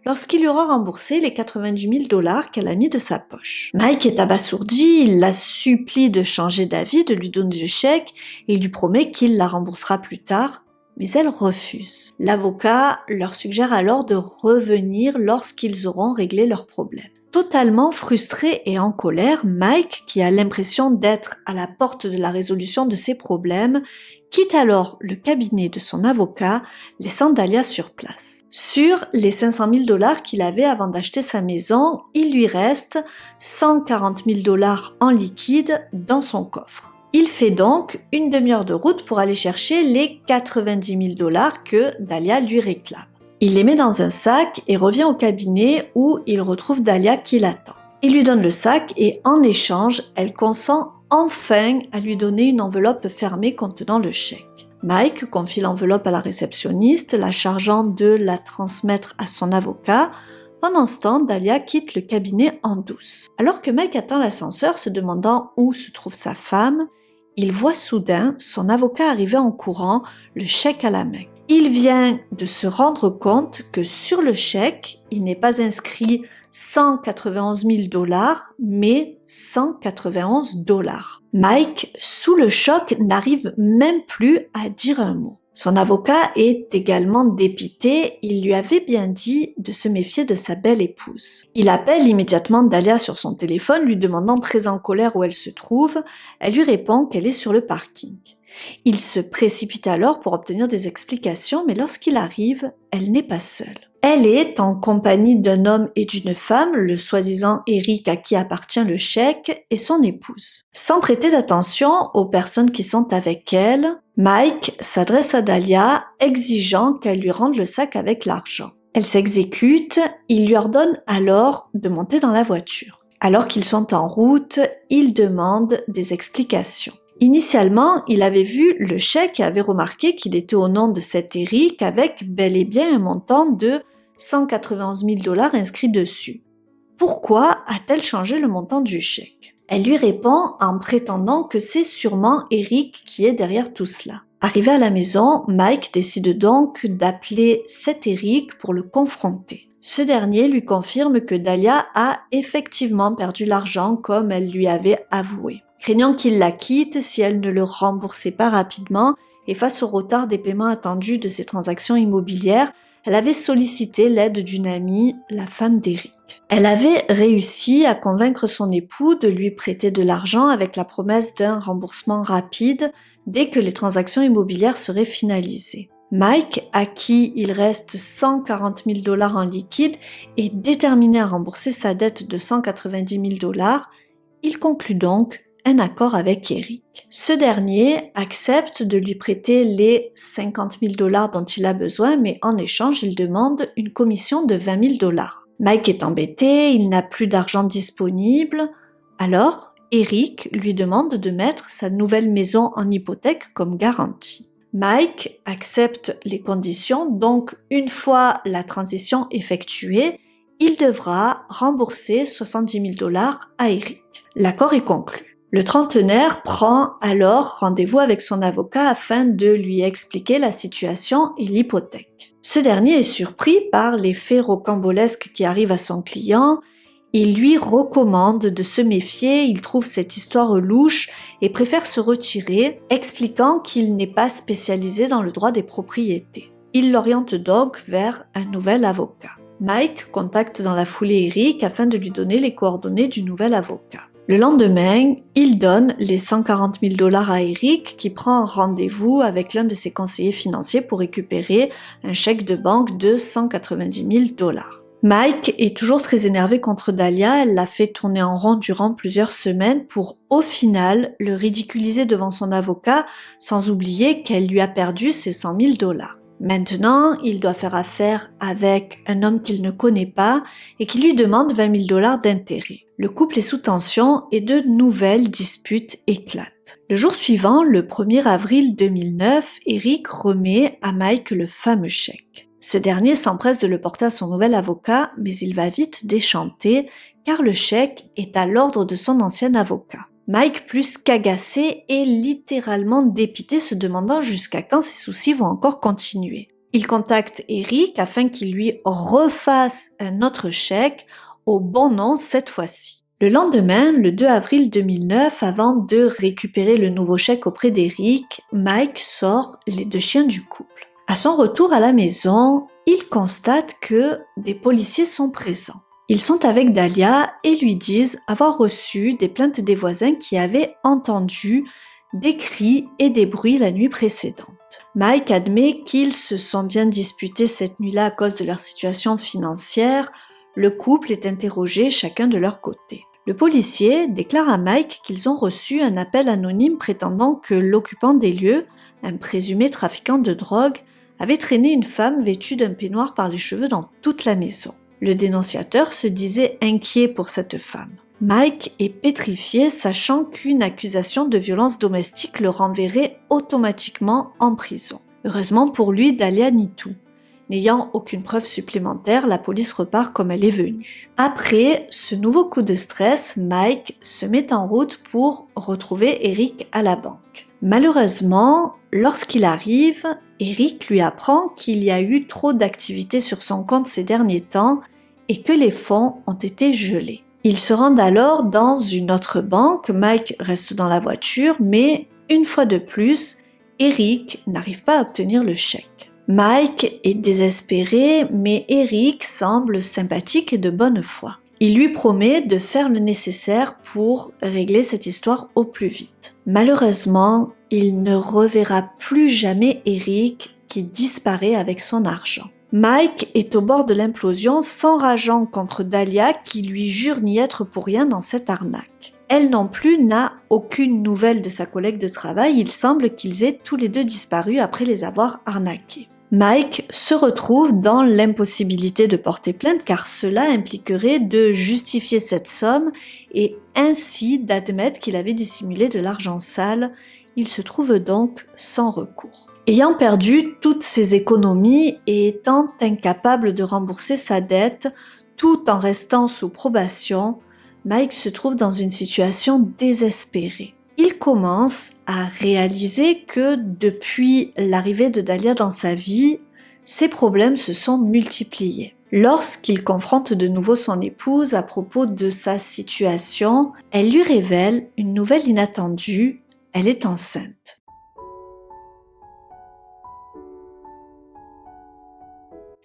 Speaker 1: lorsqu'il lui aura remboursé les 90 000 $ qu'elle a mis de sa poche. Mike est abasourdi, il la supplie de changer d'avis, de lui donner le chèque et lui promet qu'il la remboursera plus tard, mais elle refuse. L'avocat leur suggère alors de revenir lorsqu'ils auront réglé leurs problèmes. Totalement frustré et en colère, Mike, qui a l'impression d'être à la porte de la résolution de ses problèmes, quitte alors le cabinet de son avocat, laissant Dahlia sur place. Sur les 500 000 $ qu'il avait avant d'acheter sa maison, il lui reste 140 000 $ en liquide dans son coffre. Il fait donc une demi-heure de route pour aller chercher les 90 000 $ que Dahlia lui réclame. Il les met dans un sac et revient au cabinet où il retrouve Dahlia qui l'attend. Il lui donne le sac et en échange, elle consent enfin à lui donner une enveloppe fermée contenant le chèque. Mike confie l'enveloppe à la réceptionniste, la chargeant de la transmettre à son avocat. Pendant ce temps, Dahlia quitte le cabinet en douce. Alors que Mike attend l'ascenseur, se demandant où se trouve sa femme, il voit soudain son avocat arriver en courant, le chèque à la main. Il vient de se rendre compte que sur le chèque, il n'est pas inscrit 191 000 $, mais 191 $. Mike, sous le choc, n'arrive même plus à dire un mot. Son avocat est également dépité, il lui avait bien dit de se méfier de sa belle épouse. Il appelle immédiatement Dahlia sur son téléphone, lui demandant très en colère où elle se trouve. Elle lui répond qu'elle est sur le parking. Il se précipite alors pour obtenir des explications, mais lorsqu'il arrive, elle n'est pas seule. Elle est en compagnie d'un homme et d'une femme, le soi-disant Eric à qui appartient le chèque, et son épouse. Sans prêter d'attention aux personnes qui sont avec elle, Mike s'adresse à Dahlia, exigeant qu'elle lui rende le sac avec l'argent. Elle s'exécute, il lui ordonne alors de monter dans la voiture. Alors qu'ils sont en route, il demande des explications. Initialement, il avait vu le chèque et avait remarqué qu'il était au nom de cet Eric avec bel et bien un montant de 191 000 $ inscrit dessus. Pourquoi a-t-elle changé le montant du chèque? Elle lui répond en prétendant que c'est sûrement Eric qui est derrière tout cela. Arrivé à la maison, Mike décide donc d'appeler cet Eric pour le confronter. Ce dernier lui confirme que Dahlia a effectivement perdu l'argent comme elle lui avait avoué. Craignant qu'il la quitte si elle ne le remboursait pas rapidement et face au retard des paiements attendus de ses transactions immobilières, elle avait sollicité l'aide d'une amie, la femme d'Eric. Elle avait réussi à convaincre son époux de lui prêter de l'argent avec la promesse d'un remboursement rapide dès que les transactions immobilières seraient finalisées. Mike, à qui il reste 140 000 $ en liquide, est déterminé à rembourser sa dette de 190 000 $. Il conclut donc un accord avec Eric. Ce dernier accepte de lui prêter les 50 000 $ dont il a besoin, mais en échange, il demande une commission de 20 000 $. Mike est embêté, il n'a plus d'argent disponible. Alors, Eric lui demande de mettre sa nouvelle maison en hypothèque comme garantie. Mike accepte les conditions, donc une fois la transition effectuée, il devra rembourser 70 000 $ à Eric. L'accord est conclu. Le trentenaire prend alors rendez-vous avec son avocat afin de lui expliquer la situation et l'hypothèque. Ce dernier est surpris par les faits rocambolesques qui arrivent à son client. Il lui recommande de se méfier, il trouve cette histoire louche et préfère se retirer, expliquant qu'il n'est pas spécialisé dans le droit des propriétés. Il l'oriente donc vers un nouvel avocat. Mike contacte dans la foulée Eric afin de lui donner les coordonnées du nouvel avocat. Le lendemain, il donne les 140 000 $ à Eric qui prend un rendez-vous avec l'un de ses conseillers financiers pour récupérer un chèque de banque de 190 000 $. Mike est toujours très énervé contre Dahlia, elle l'a fait tourner en rond durant plusieurs semaines pour au final le ridiculiser devant son avocat sans oublier qu'elle lui a perdu ses 100 000 $. Maintenant, il doit faire affaire avec un homme qu'il ne connaît pas et qui lui demande 20 000 $ d'intérêt. Le couple est sous tension et de nouvelles disputes éclatent. Le jour suivant, le 1er avril 2009, Eric remet à Mike le fameux chèque. Ce dernier s'empresse de le porter à son nouvel avocat, mais il va vite déchanter car le chèque est à l'ordre de son ancien avocat. Mike, plus qu'agacé, est littéralement dépité, se demandant jusqu'à quand ses soucis vont encore continuer. Il contacte Eric afin qu'il lui refasse un autre chèque, au bon nom cette fois-ci. Le lendemain, le 2 avril 2009, avant de récupérer le nouveau chèque auprès d'Eric, Mike sort les 2 chiens du couple. À son retour à la maison, il constate que des policiers sont présents. Ils sont avec Dahlia et lui disent avoir reçu des plaintes des voisins qui avaient entendu des cris et des bruits la nuit précédente. Mike admet qu'ils se sont bien disputés cette nuit-là à cause de leur situation financière. Le couple est interrogé chacun de leur côté. Le policier déclare à Mike qu'ils ont reçu un appel anonyme prétendant que l'occupant des lieux, un présumé trafiquant de drogue, avait traîné une femme vêtue d'un peignoir par les cheveux dans toute la maison. Le dénonciateur se disait inquiet pour cette femme. Mike est pétrifié, sachant qu'une accusation de violence domestique le renverrait automatiquement en prison. Heureusement pour lui, Dahlia nie tout. N'ayant aucune preuve supplémentaire, la police repart comme elle est venue. Après ce nouveau coup de stress, Mike se met en route pour retrouver Eric à la banque. Malheureusement, lorsqu'il arrive, Eric lui apprend qu'il y a eu trop d'activités sur son compte ces derniers temps et que les fonds ont été gelés. Ils se rendent alors dans une autre banque, Mike reste dans la voiture, mais une fois de plus, Eric n'arrive pas à obtenir le chèque. Mike est désespéré, mais Eric semble sympathique et de bonne foi. Il lui promet de faire le nécessaire pour régler cette histoire au plus vite. Malheureusement, il ne reverra plus jamais Eric qui disparaît avec son argent. Mike est au bord de l'implosion, s'enrageant contre Dahlia qui lui jure n'y être pour rien dans cette arnaque. Elle non plus n'a aucune nouvelle de sa collègue de travail, il semble qu'ils aient tous les deux disparu après les avoir arnaqués. Mike se retrouve dans l'impossibilité de porter plainte car cela impliquerait de justifier cette somme et ainsi d'admettre qu'il avait dissimulé de l'argent sale. Il se trouve donc sans recours. Ayant perdu toutes ses économies et étant incapable de rembourser sa dette, tout en restant sous probation, Mike se trouve dans une situation désespérée. Il commence à réaliser que depuis l'arrivée de Dahlia dans sa vie, ses problèmes se sont multipliés. Lorsqu'il confronte de nouveau son épouse à propos de sa situation, elle lui révèle une nouvelle inattendue, elle est enceinte.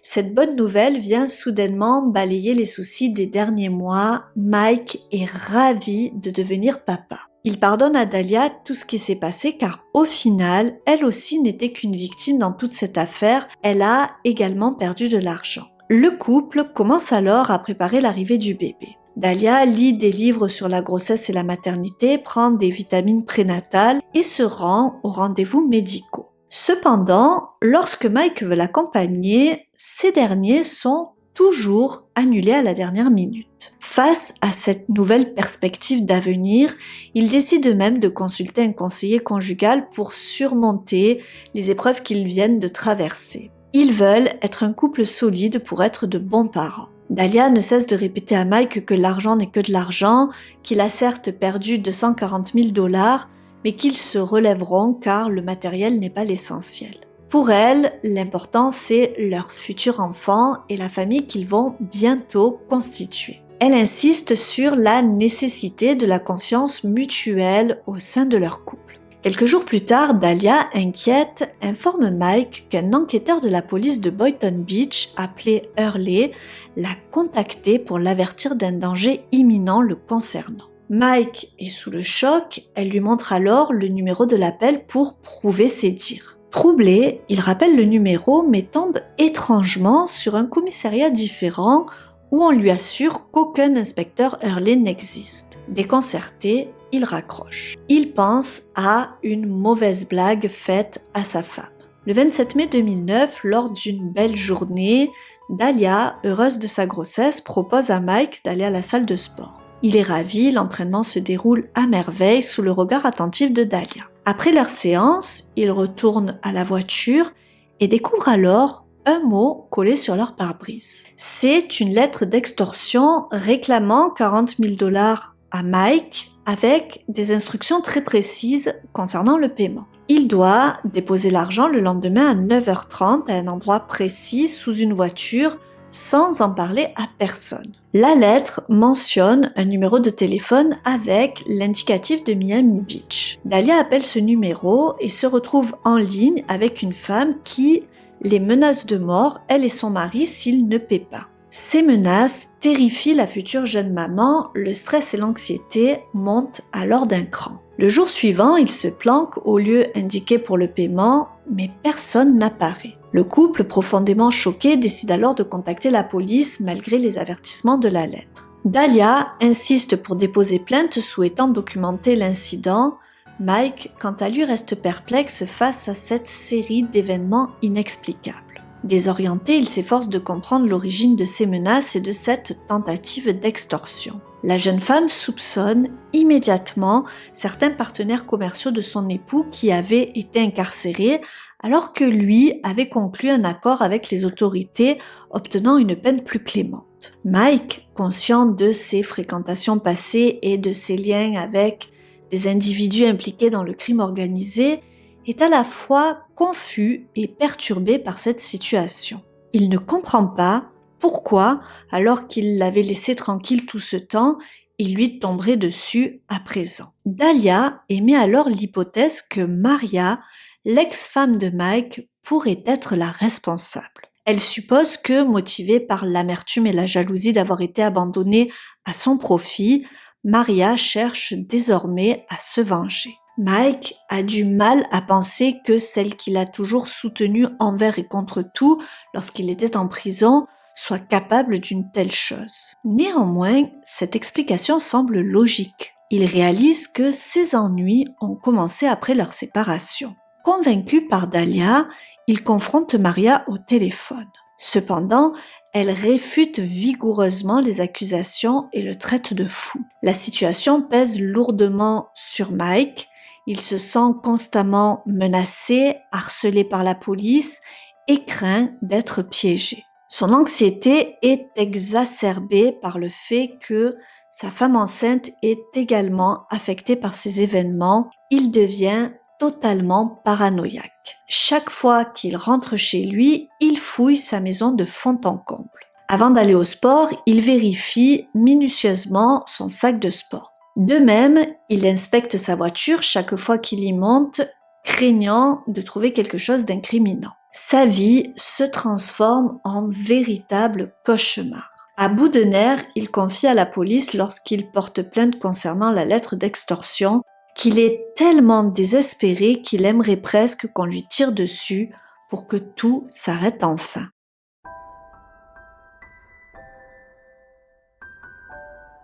Speaker 1: Cette bonne nouvelle vient soudainement balayer les soucis des derniers mois. Mike est ravi de devenir papa. Il pardonne à Dahlia tout ce qui s'est passé car au final, elle aussi n'était qu'une victime dans toute cette affaire. Elle a également perdu de l'argent. Le couple commence alors à préparer l'arrivée du bébé. Dahlia lit des livres sur la grossesse et la maternité, prend des vitamines prénatales et se rend aux rendez-vous médicaux. Cependant, lorsque Mike veut l'accompagner, ces derniers sont toujours annulés à la dernière minute. Face à cette nouvelle perspective d'avenir, il décide même de consulter un conseiller conjugal pour surmonter les épreuves qu'ils viennent de traverser. Ils veulent être un couple solide pour être de bons parents. Dahlia ne cesse de répéter à Mike que l'argent n'est que de l'argent, qu'il a certes perdu 240 000 $, mais qu'ils se relèveront car le matériel n'est pas l'essentiel. Pour elle, l'important c'est leur futur enfant et la famille qu'ils vont bientôt constituer. Elle insiste sur la nécessité de la confiance mutuelle au sein de leur couple. Quelques jours plus tard, Dahlia, inquiète, informe Mike qu'un enquêteur de la police de Boynton Beach, appelé Hurley, l'a contacté pour l'avertir d'un danger imminent le concernant. Mike est sous le choc, elle lui montre alors le numéro de l'appel pour prouver ses dires. Troublé, il rappelle le numéro mais tombe étrangement sur un commissariat différent où on lui assure qu'aucun inspecteur Hurley n'existe. Déconcerté, il raccroche. Il pense à une mauvaise blague faite à sa femme. Le 27 mai 2009, lors d'une belle journée, Dahlia, heureuse de sa grossesse, propose à Mike d'aller à la salle de sport. Il est ravi, l'entraînement se déroule à merveille sous le regard attentif de Dahlia. Après leur séance, ils retournent à la voiture et découvrent alors un mot collé sur leur pare-brise. C'est une lettre d'extorsion réclamant 40 000 $ à Mike avec des instructions très précises concernant le paiement. Il doit déposer l'argent le lendemain à 9h30 à un endroit précis sous une voiture sans en parler à personne. La lettre mentionne un numéro de téléphone avec l'indicatif de Miami Beach. Dahlia appelle ce numéro et se retrouve en ligne avec une femme qui les menace de mort, elle et son mari, s'ils ne paient pas. Ces menaces terrifient la future jeune maman, le stress et l'anxiété montent alors d'un cran. Le jour suivant, il se planque au lieu indiqué pour le paiement, mais personne n'apparaît. Le couple, profondément choqué, décide alors de contacter la police malgré les avertissements de la lettre. Dahlia insiste pour déposer plainte souhaitant documenter l'incident. Mike, quant à lui, reste perplexe face à cette série d'événements inexplicables. Désorienté, il s'efforce de comprendre l'origine de ces menaces et de cette tentative d'extorsion. La jeune femme soupçonne immédiatement certains partenaires commerciaux de son époux qui avaient été incarcérés alors que lui avait conclu un accord avec les autorités obtenant une peine plus clémente. Mike, conscient de ses fréquentations passées et de ses liens avec des individus impliqués dans le crime organisé, est à la fois confus et perturbé par cette situation. Il ne comprend pas pourquoi, alors qu'il l'avait laissé tranquille tout ce temps, il lui tomberait dessus à présent. Dahlia émet alors l'hypothèse que Maria, l'ex-femme de Mike, pourrait être la responsable. Elle suppose que, motivée par l'amertume et la jalousie d'avoir été abandonnée à son profit, Maria cherche désormais à se venger. Mike a du mal à penser que celle qu'il a toujours soutenue envers et contre tout lorsqu'il était en prison soit capable d'une telle chose. Néanmoins, cette explication semble logique. Il réalise que ses ennuis ont commencé après leur séparation. Convaincu par Dahlia, il confronte Maria au téléphone. Cependant, elle réfute vigoureusement les accusations et le traite de fou. La situation pèse lourdement sur Mike. Il se sent constamment menacé, harcelé par la police et craint d'être piégé. Son anxiété est exacerbée par le fait que sa femme enceinte est également affectée par ces événements. Il devient totalement paranoïaque. Chaque fois qu'il rentre chez lui, il fouille sa maison de fond en comble. Avant d'aller au sport, il vérifie minutieusement son sac de sport. De même, il inspecte sa voiture chaque fois qu'il y monte, craignant de trouver quelque chose d'incriminant. Sa vie se transforme en véritable cauchemar. À bout de nerfs, il confie à la police lorsqu'il porte plainte concernant la lettre d'extorsion qu'il est tellement désespéré qu'il aimerait presque qu'on lui tire dessus pour que tout s'arrête enfin.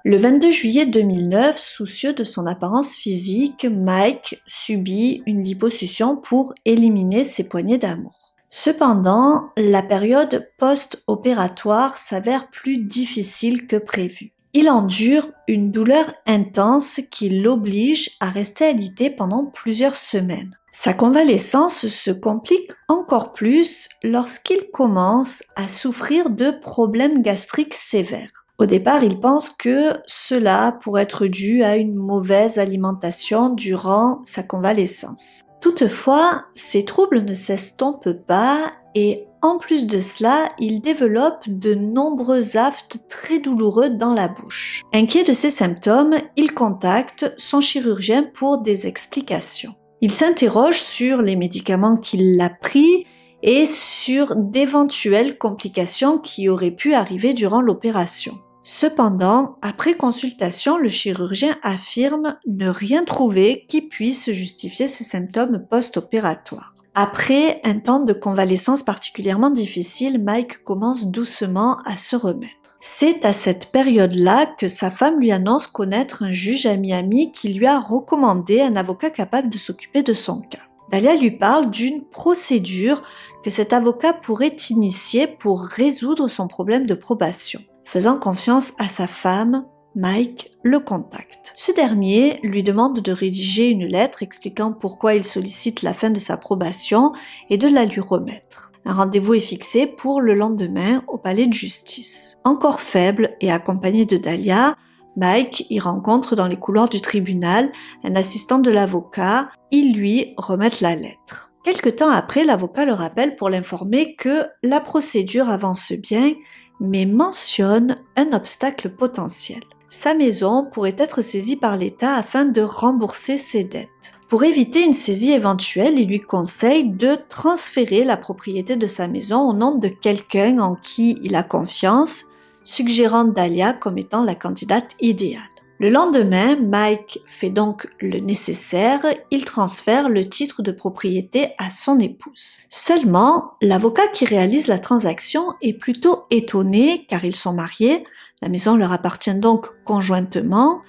Speaker 1: Le 22 juillet 2009, soucieux de son apparence physique, Mike subit une liposuction pour éliminer ses poignées d'amour. Cependant, la période post-opératoire s'avère plus difficile que prévu. Il endure une douleur intense qui l'oblige à rester alité pendant plusieurs semaines. Sa convalescence se complique encore plus lorsqu'il commence à souffrir de problèmes gastriques sévères. Au départ, il pense que cela pourrait être dû à une mauvaise alimentation durant sa convalescence. Toutefois, ces troubles ne s'estompent pas et en plus de cela, il développe de nombreux aftes très douloureux dans la bouche. Inquiet de ces symptômes, il contacte son chirurgien pour des explications. Il s'interroge sur les médicaments qu'il a pris et sur d'éventuelles complications qui auraient pu arriver durant l'opération. Cependant, après consultation, le chirurgien affirme ne rien trouver qui puisse justifier ces symptômes post-opératoires. Après un temps de convalescence particulièrement difficile, Mike commence doucement à se remettre. C'est à cette période-là que sa femme lui annonce connaître un juge à Miami qui lui a recommandé un avocat capable de s'occuper de son cas. Dahlia lui parle d'une procédure que cet avocat pourrait initier pour résoudre son problème de probation. Faisant confiance à sa femme, Mike le contacte. Ce dernier lui demande de rédiger une lettre expliquant pourquoi il sollicite la fin de sa probation et de la lui remettre. Un rendez-vous est fixé pour le lendemain au palais de justice. Encore faible et accompagné de Dahlia, Mike y rencontre dans les couloirs du tribunal un assistant de l'avocat. Ils lui remettent la lettre. Quelque temps après, l'avocat le rappelle pour l'informer que la procédure avance bien, mais mentionne un obstacle potentiel. Sa maison pourrait être saisie par l'État afin de rembourser ses dettes. Pour éviter une saisie éventuelle, il lui conseille de transférer la propriété de sa maison au nom de quelqu'un en qui il a confiance, suggérant Dahlia comme étant la candidate idéale. Le lendemain, Mike fait donc le nécessaire, il transfère le titre de propriété à son épouse. Seulement, l'avocat qui réalise la transaction est plutôt étonné car ils sont mariés, la maison leur appartient donc conjointement.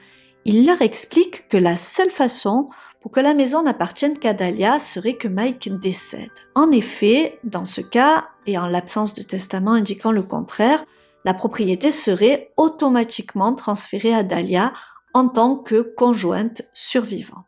Speaker 1: Il leur explique que la seule façon pour que la maison n'appartienne qu'à Dahlia serait que Mike décède. En effet, dans ce cas, et en l'absence de testament indiquant le contraire, La propriété serait automatiquement transférée à Dahlia en tant que conjointe survivante.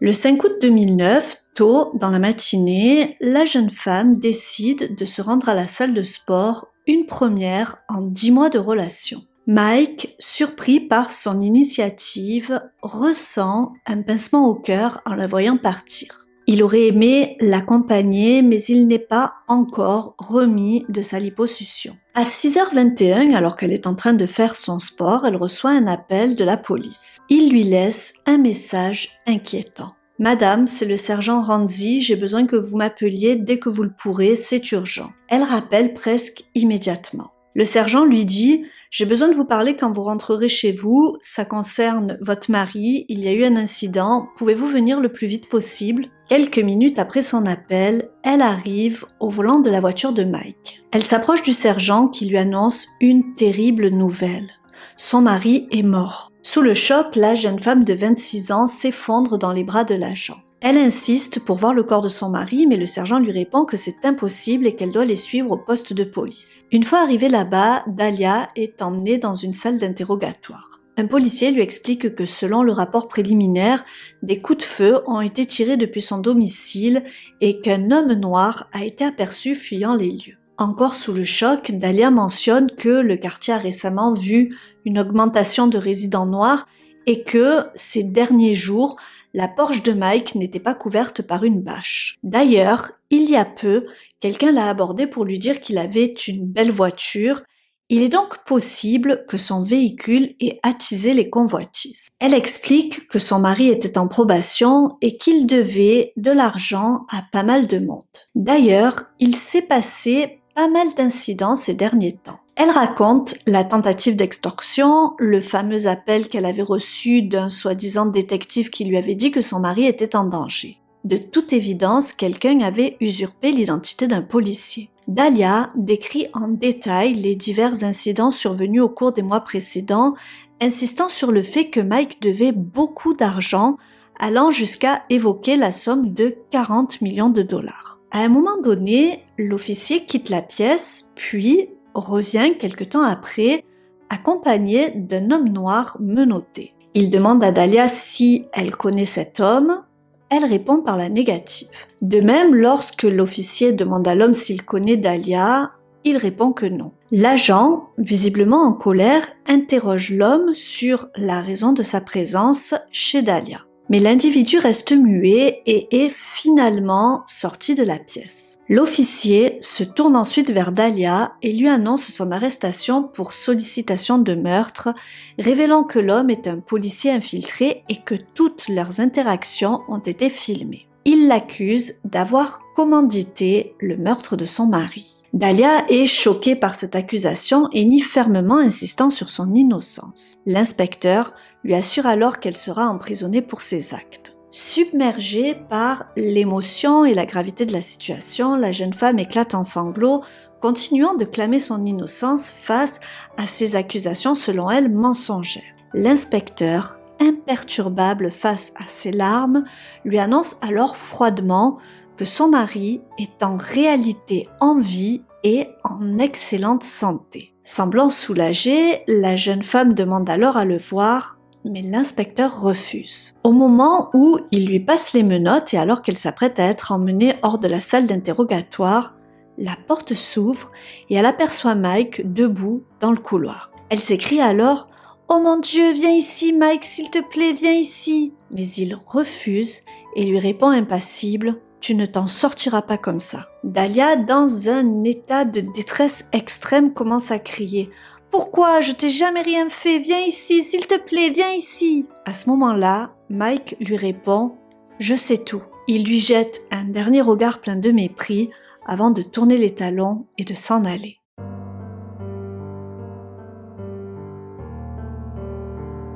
Speaker 1: Le 5 août 2009, tôt dans la matinée, la jeune femme décide de se rendre à la salle de sport, une première en 10 mois de relation. Mike, surpris par son initiative, ressent un pincement au cœur en la voyant partir. Il aurait aimé l'accompagner, mais il n'est pas encore remis de sa liposuction. À 6h21, alors qu'elle est en train de faire son sport, elle reçoit un appel de la police. Il lui laisse un message inquiétant. « Madame, c'est le sergent Ranzi, j'ai besoin que vous m'appeliez dès que vous le pourrez, c'est urgent. » Elle rappelle presque immédiatement. Le sergent lui dit « J'ai besoin de vous parler quand vous rentrerez chez vous, ça concerne votre mari, il y a eu un incident, pouvez-vous venir le plus vite possible ?» Quelques minutes après son appel, elle arrive au volant de la voiture de Mike. Elle s'approche du sergent qui lui annonce une terrible nouvelle. Son mari est mort. Sous le choc, la jeune femme de 26 ans s'effondre dans les bras de l'agent. Elle insiste pour voir le corps de son mari, mais le sergent lui répond que c'est impossible et qu'elle doit les suivre au poste de police. Une fois arrivée là-bas, Dahlia est emmenée dans une salle d'interrogatoire. Un policier lui explique que selon le rapport préliminaire, des coups de feu ont été tirés depuis son domicile et qu'un homme noir a été aperçu fuyant les lieux. Encore sous le choc, Dahlia mentionne que le quartier a récemment vu une augmentation de résidents noirs et que ces derniers jours, la Porsche de Mike n'était pas couverte par une bâche. D'ailleurs, il y a peu, quelqu'un l'a abordé pour lui dire qu'il avait une belle voiture. Il est donc possible que son véhicule ait attisé les convoitises. Elle explique que son mari était en probation et qu'il devait de l'argent à pas mal de monde. D'ailleurs, il s'est passé pas mal d'incidents ces derniers temps. Elle raconte la tentative d'extorsion, le fameux appel qu'elle avait reçu d'un soi-disant détective qui lui avait dit que son mari était en danger. De toute évidence, quelqu'un avait usurpé l'identité d'un policier. Dahlia décrit en détail les divers incidents survenus au cours des mois précédents, insistant sur le fait que Mike devait beaucoup d'argent, allant jusqu'à évoquer la somme de 40 millions de dollars. À un moment donné, l'officier quitte la pièce, puis revient quelque temps après, accompagné d'un homme noir menotté. Il demande à Dahlia si elle connaît cet homme. Elle répond par la négative. De même, lorsque l'officier demande à l'homme s'il connaît Dahlia, il répond que non. L'agent, visiblement en colère, interroge l'homme sur la raison de sa présence chez Dahlia. Mais l'individu reste muet et est finalement sorti de la pièce. L'officier se tourne ensuite vers Dahlia et lui annonce son arrestation pour sollicitation de meurtre, révélant que l'homme est un policier infiltré et que toutes leurs interactions ont été filmées. Il l'accuse d'avoir commandité le meurtre de son mari. Dahlia est choquée par cette accusation et nie fermement, insistant sur son innocence. L'inspecteur lui assure alors qu'elle sera emprisonnée pour ses actes. Submergée par l'émotion et la gravité de la situation, la jeune femme éclate en sanglots, continuant de clamer son innocence face à ces accusations selon elle mensongères. L'inspecteur, imperturbable face à ses larmes, lui annonce alors froidement que son mari est en réalité en vie et en excellente santé. Semblant soulagée, la jeune femme demande alors à le voir, mais l'inspecteur refuse. Au moment où il lui passe les menottes et alors qu'elle s'apprête à être emmenée hors de la salle d'interrogatoire, la porte s'ouvre et elle aperçoit Mike debout dans le couloir. Elle s'écrie alors « Oh mon Dieu, viens ici Mike, s'il te plaît, viens ici !» Mais il refuse et lui répond impassible « Tu ne t'en sortiras pas comme ça !» Dahlia, dans un état de détresse extrême, commence à crier « Pourquoi? Je t'ai jamais rien fait, viens ici, s'il te plaît, viens ici !» À ce moment-là, Mike lui répond « Je sais tout !» Il lui jette un dernier regard plein de mépris avant de tourner les talons et de s'en aller.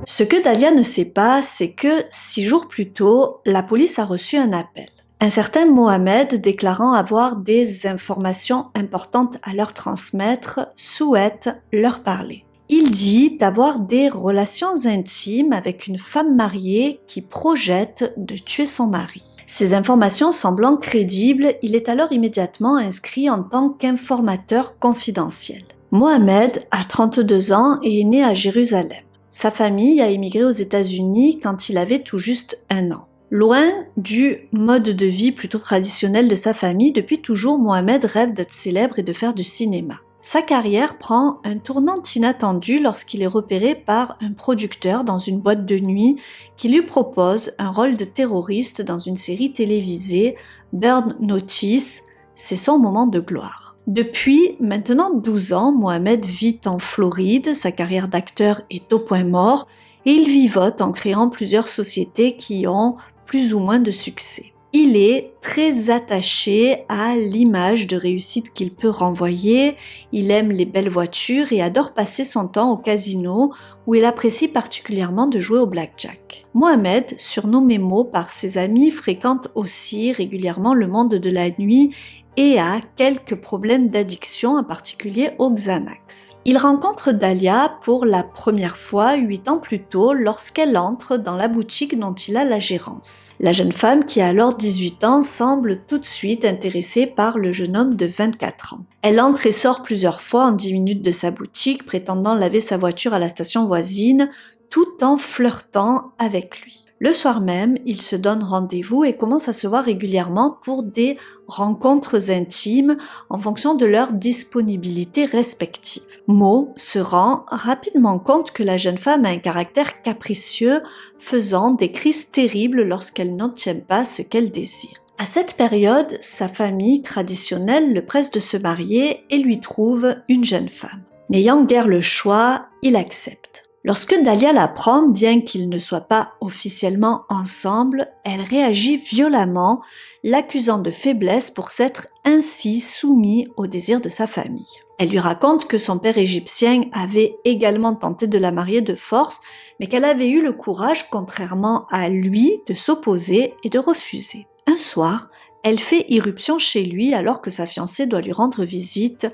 Speaker 1: Ce que Dahlia ne sait pas, c'est que 6 jours plus tôt, la police a reçu un appel. Un certain Mohamed, déclarant avoir des informations importantes à leur transmettre, souhaite leur parler. Il dit avoir des relations intimes avec une femme mariée qui projette de tuer son mari. Ces informations semblant crédibles, il est alors immédiatement inscrit en tant qu'informateur confidentiel. Mohamed a 32 ans et est né à Jérusalem. Sa famille a émigré aux États-Unis quand il avait tout juste 1 an. Loin du mode de vie plutôt traditionnel de sa famille, depuis toujours Mohamed rêve d'être célèbre et de faire du cinéma. Sa carrière prend un tournant inattendu lorsqu'il est repéré par un producteur dans une boîte de nuit qui lui propose un rôle de terroriste dans une série télévisée, Burn Notice. C'est son moment de gloire. Depuis maintenant 12 ans, Mohamed vit en Floride, sa carrière d'acteur est au point mort et il vivote en créant plusieurs sociétés qui ont plus ou moins de succès. Il est très attaché à l'image de réussite qu'il peut renvoyer, il aime les belles voitures et adore passer son temps au casino où il apprécie particulièrement de jouer au blackjack. Mohamed, surnommé Mo par ses amis, fréquente aussi régulièrement le monde de la nuit et a quelques problèmes d'addiction, en particulier au Xanax. Il rencontre Dalia pour la première fois 8 ans plus tôt lorsqu'elle entre dans la boutique dont il a la gérance. La jeune femme qui a alors 18 ans semble tout de suite intéressée par le jeune homme de 24 ans. Elle entre et sort plusieurs fois en 10 minutes de sa boutique, prétendant laver sa voiture à la station voisine, tout en flirtant avec lui. Le soir même, ils se donnent rendez-vous et commencent à se voir régulièrement pour des rencontres intimes en fonction de leur disponibilité respective. Mo se rend rapidement compte que la jeune femme a un caractère capricieux, faisant des crises terribles lorsqu'elle n'obtient pas ce qu'elle désire. À cette période, sa famille traditionnelle le presse de se marier et lui trouve une jeune femme. N'ayant guère le choix, il accepte. Lorsque Dalia l'apprend, bien qu'ils ne soient pas officiellement ensemble, elle réagit violemment, l'accusant de faiblesse pour s'être ainsi soumis aux désirs de sa famille. Elle lui raconte que son père égyptien avait également tenté de la marier de force, mais qu'elle avait eu le courage, contrairement à lui, de s'opposer et de refuser. Un soir, elle fait irruption chez lui alors que sa fiancée doit lui rendre visite,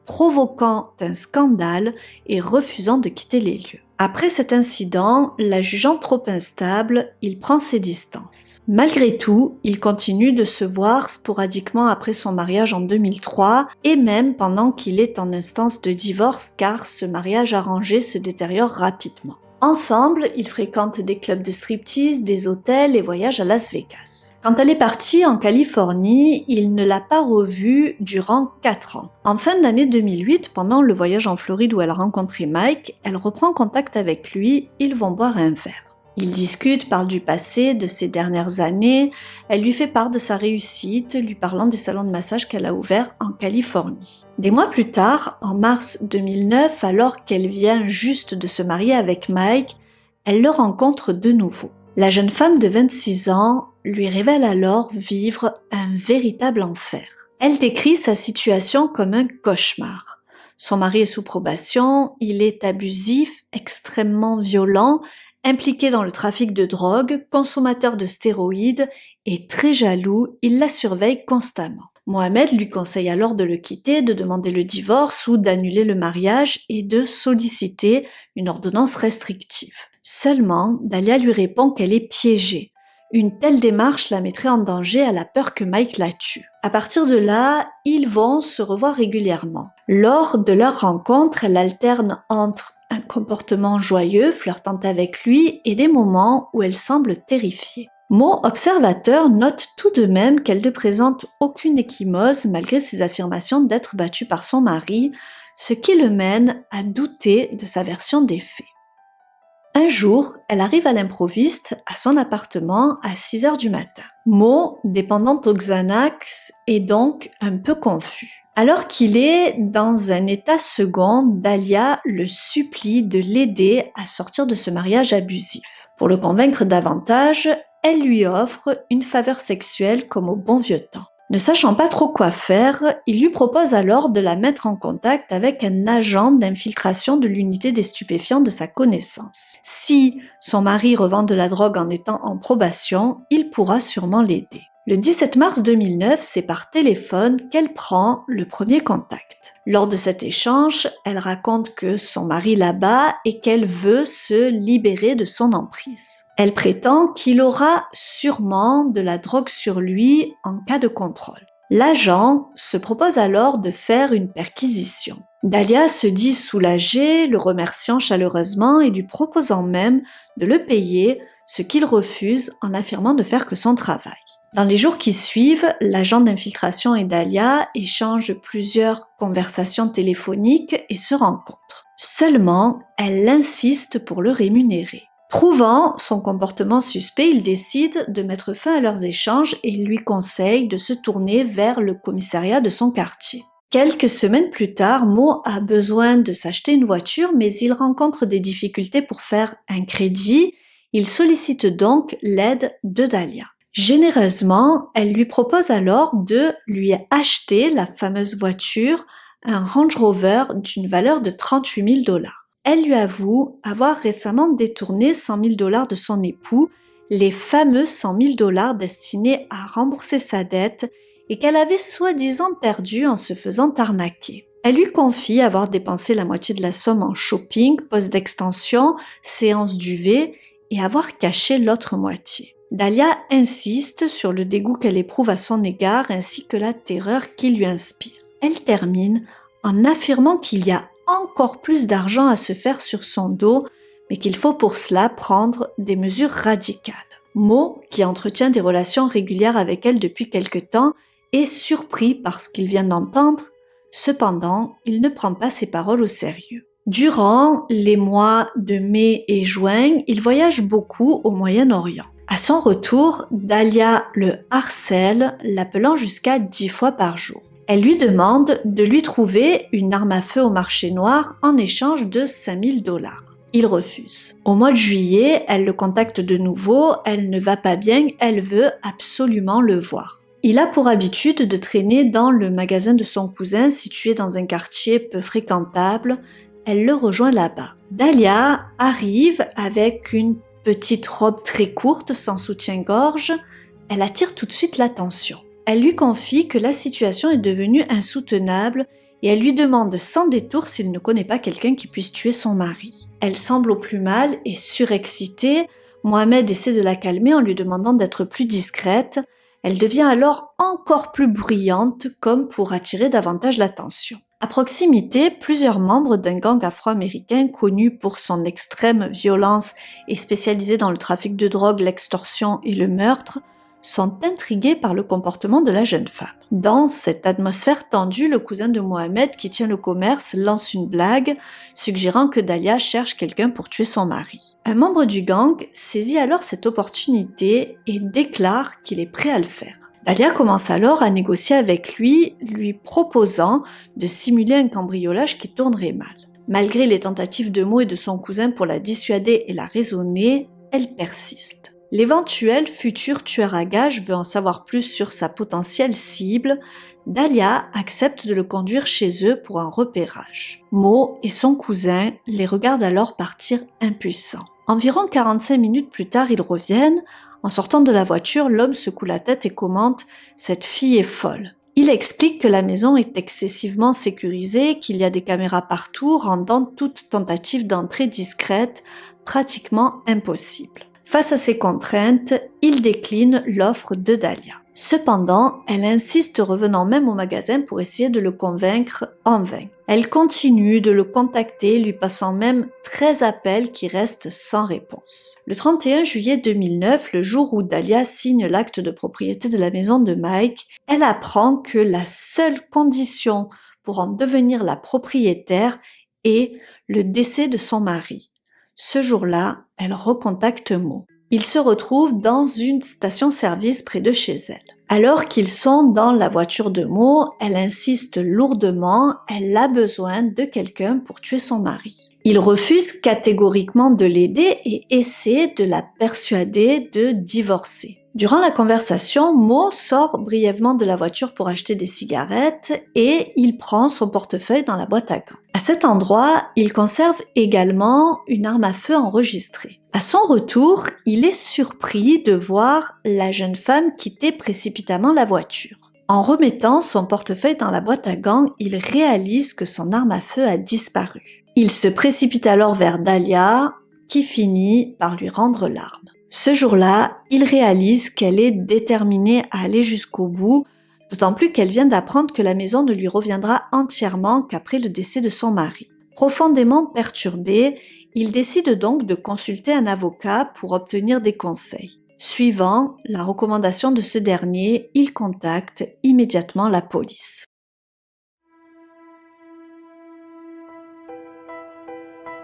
Speaker 1: provoquant un scandale et refusant de quitter les lieux. Après cet incident, la jugeant trop instable, il prend ses distances. Malgré tout, il continue de se voir sporadiquement après son mariage en 2003 et même pendant qu'il est en instance de divorce car ce mariage arrangé se détériore rapidement. Ensemble, ils fréquentent des clubs de striptease, des hôtels et voyagent à Las Vegas. Quand elle est partie en Californie, il ne l'a pas revue durant 4 ans. En fin d'année 2008, pendant le voyage en Floride où elle a rencontré Mike, elle reprend contact avec lui, ils vont boire un verre. Ils discutent, parlent du passé, de ces dernières années, elle lui fait part de sa réussite, lui parlant des salons de massage qu'elle a ouverts en Californie. Des mois plus tard, en mars 2009, alors qu'elle vient juste de se marier avec Mike, elle le rencontre de nouveau. La jeune femme de 26 ans lui révèle alors vivre un véritable enfer. Elle décrit sa situation comme un cauchemar. Son mari est sous probation, il est abusif, extrêmement violent, impliqué dans le trafic de drogue, consommateur de stéroïdes et très jaloux, il la surveille constamment. Mohamed lui conseille alors de le quitter, de demander le divorce ou d'annuler le mariage et de solliciter une ordonnance restrictive. Seulement, Dalia lui répond qu'elle est piégée. Une telle démarche la mettrait en danger, elle a peur que Mike la tue. À partir de là, ils vont se revoir régulièrement. Lors de leur rencontre, elle alterne entre un comportement joyeux, flirtant avec lui, et des moments où elle semble terrifiée. Mo, observateur, note tout de même qu'elle ne présente aucune échymose malgré ses affirmations d'être battue par son mari, ce qui le mène à douter de sa version des faits. Un jour, elle arrive à l'improviste à son appartement à 6h du matin. Mo, dépendante au Xanax, est donc un peu confus. Alors qu'il est dans un état second, Dalia le supplie de l'aider à sortir de ce mariage abusif. Pour le convaincre davantage, elle lui offre une faveur sexuelle comme au bon vieux temps. Ne sachant pas trop quoi faire, il lui propose alors de la mettre en contact avec un agent d'infiltration de l'unité des stupéfiants de sa connaissance. Si son mari revend de la drogue en étant en probation, il pourra sûrement l'aider. Le 17 mars 2009, c'est par téléphone qu'elle prend le premier contact. Lors de cet échange, elle raconte que son mari la bat et qu'elle veut se libérer de son emprise. Elle prétend qu'il aura sûrement de la drogue sur lui en cas de contrôle. L'agent se propose alors de faire une perquisition. Dahlia se dit soulagée, le remerciant chaleureusement et lui proposant même de le payer, ce qu'il refuse en affirmant ne faire que son travail. Dans les jours qui suivent, l'agent d'infiltration et Dahlia échangent plusieurs conversations téléphoniques et se rencontrent. Seulement, elle insiste pour le rémunérer. Trouvant son comportement suspect, il décide de mettre fin à leurs échanges et lui conseille de se tourner vers le commissariat de son quartier. Quelques semaines plus tard, Mo a besoin de s'acheter une voiture, mais il rencontre des difficultés pour faire un crédit. Il sollicite donc l'aide de Dahlia. Généreusement, elle lui propose alors de lui acheter la fameuse voiture, un Range Rover d'une valeur de 38 000 $. Elle lui avoue avoir récemment détourné 100 000 $ de son époux, les fameux 100 000 $ destinés à rembourser sa dette et qu'elle avait soi-disant perdu en se faisant arnaquer. Elle lui confie avoir dépensé la moitié de la somme en shopping, poste d'extension, séance d'UV et avoir caché l'autre moitié. Dahlia insiste sur le dégoût qu'elle éprouve à son égard ainsi que la terreur qu'il lui inspire. Elle termine en affirmant qu'il y a encore plus d'argent à se faire sur son dos, mais qu'il faut pour cela prendre des mesures radicales. Mo, qui entretient des relations régulières avec elle depuis quelque temps, est surpris par ce qu'il vient d'entendre. Cependant, il ne prend pas ses paroles au sérieux. Durant les mois de mai et juin, il voyage beaucoup au Moyen-Orient. À son retour, Dahlia le harcèle, l'appelant jusqu'à 10 fois par jour. Elle lui demande de lui trouver une arme à feu au marché noir en échange de 5 000 $. Il refuse. Au mois de juillet, elle le contacte de nouveau, elle ne va pas bien, elle veut absolument le voir. Il a pour habitude de traîner dans le magasin de son cousin situé dans un quartier peu fréquentable. Elle le rejoint là-bas. Dahlia arrive avec une petite robe très courte sans soutien-gorge. Elle attire tout de suite l'attention. Elle lui confie que la situation est devenue insoutenable et elle lui demande sans détour s'il ne connaît pas quelqu'un qui puisse tuer son mari. Elle semble au plus mal et surexcitée. Mohamed essaie de la calmer en lui demandant d'être plus discrète. Elle devient alors encore plus bruyante comme pour attirer davantage l'attention. À proximité, plusieurs membres d'un gang afro-américain connu pour son extrême violence et spécialisé dans le trafic de drogue, l'extorsion et le meurtre sont intrigués par le comportement de la jeune femme. Dans cette atmosphère tendue, le cousin de Mohamed qui tient le commerce lance une blague, suggérant que Dahlia cherche quelqu'un pour tuer son mari. Un membre du gang saisit alors cette opportunité et déclare qu'il est prêt à le faire. Dahlia commence alors à négocier avec lui, lui proposant de simuler un cambriolage qui tournerait mal. Malgré les tentatives de Mo et de son cousin pour la dissuader et la raisonner, elle persiste. L'éventuel futur tueur à gages veut en savoir plus sur sa potentielle cible. Dahlia accepte de le conduire chez eux pour un repérage. Mo et son cousin les regardent alors partir impuissants. Environ 45 minutes plus tard, ils reviennent. En sortant de la voiture, l'homme secoue la tête et commente « Cette fille est folle ». Il explique que la maison est excessivement sécurisée, qu'il y a des caméras partout, rendant toute tentative d'entrée discrète pratiquement impossible. Face à ces contraintes, il décline l'offre de Dahlia. Cependant, elle insiste revenant même au magasin pour essayer de le convaincre en vain. Elle continue de le contacter, lui passant même 13 appels qui restent sans réponse. Le 31 juillet 2009, le jour où Dahlia signe l'acte de propriété de la maison de Mike, elle apprend que la seule condition pour en devenir la propriétaire est le décès de son mari. Ce jour-là, elle recontacte Mo. Ils se retrouvent dans une station-service près de chez elle. Alors qu'ils sont dans la voiture de Mo, elle insiste lourdement, elle a besoin de quelqu'un pour tuer son mari. Il refuse catégoriquement de l'aider et essaie de la persuader de divorcer. Durant la conversation, Mo sort brièvement de la voiture pour acheter des cigarettes et il prend son portefeuille dans la boîte à gants. À cet endroit, il conserve également une arme à feu enregistrée. À son retour, il est surpris de voir la jeune femme quitter précipitamment la voiture. En remettant son portefeuille dans la boîte à gants, il réalise que son arme à feu a disparu. Il se précipite alors vers Dahlia, qui finit par lui rendre l'arme. Ce jour-là, il réalise qu'elle est déterminée à aller jusqu'au bout, d'autant plus qu'elle vient d'apprendre que la maison ne lui reviendra entièrement qu'après le décès de son mari. Profondément perturbé, il décide donc de consulter un avocat pour obtenir des conseils. Suivant la recommandation de ce dernier, il contacte immédiatement la police.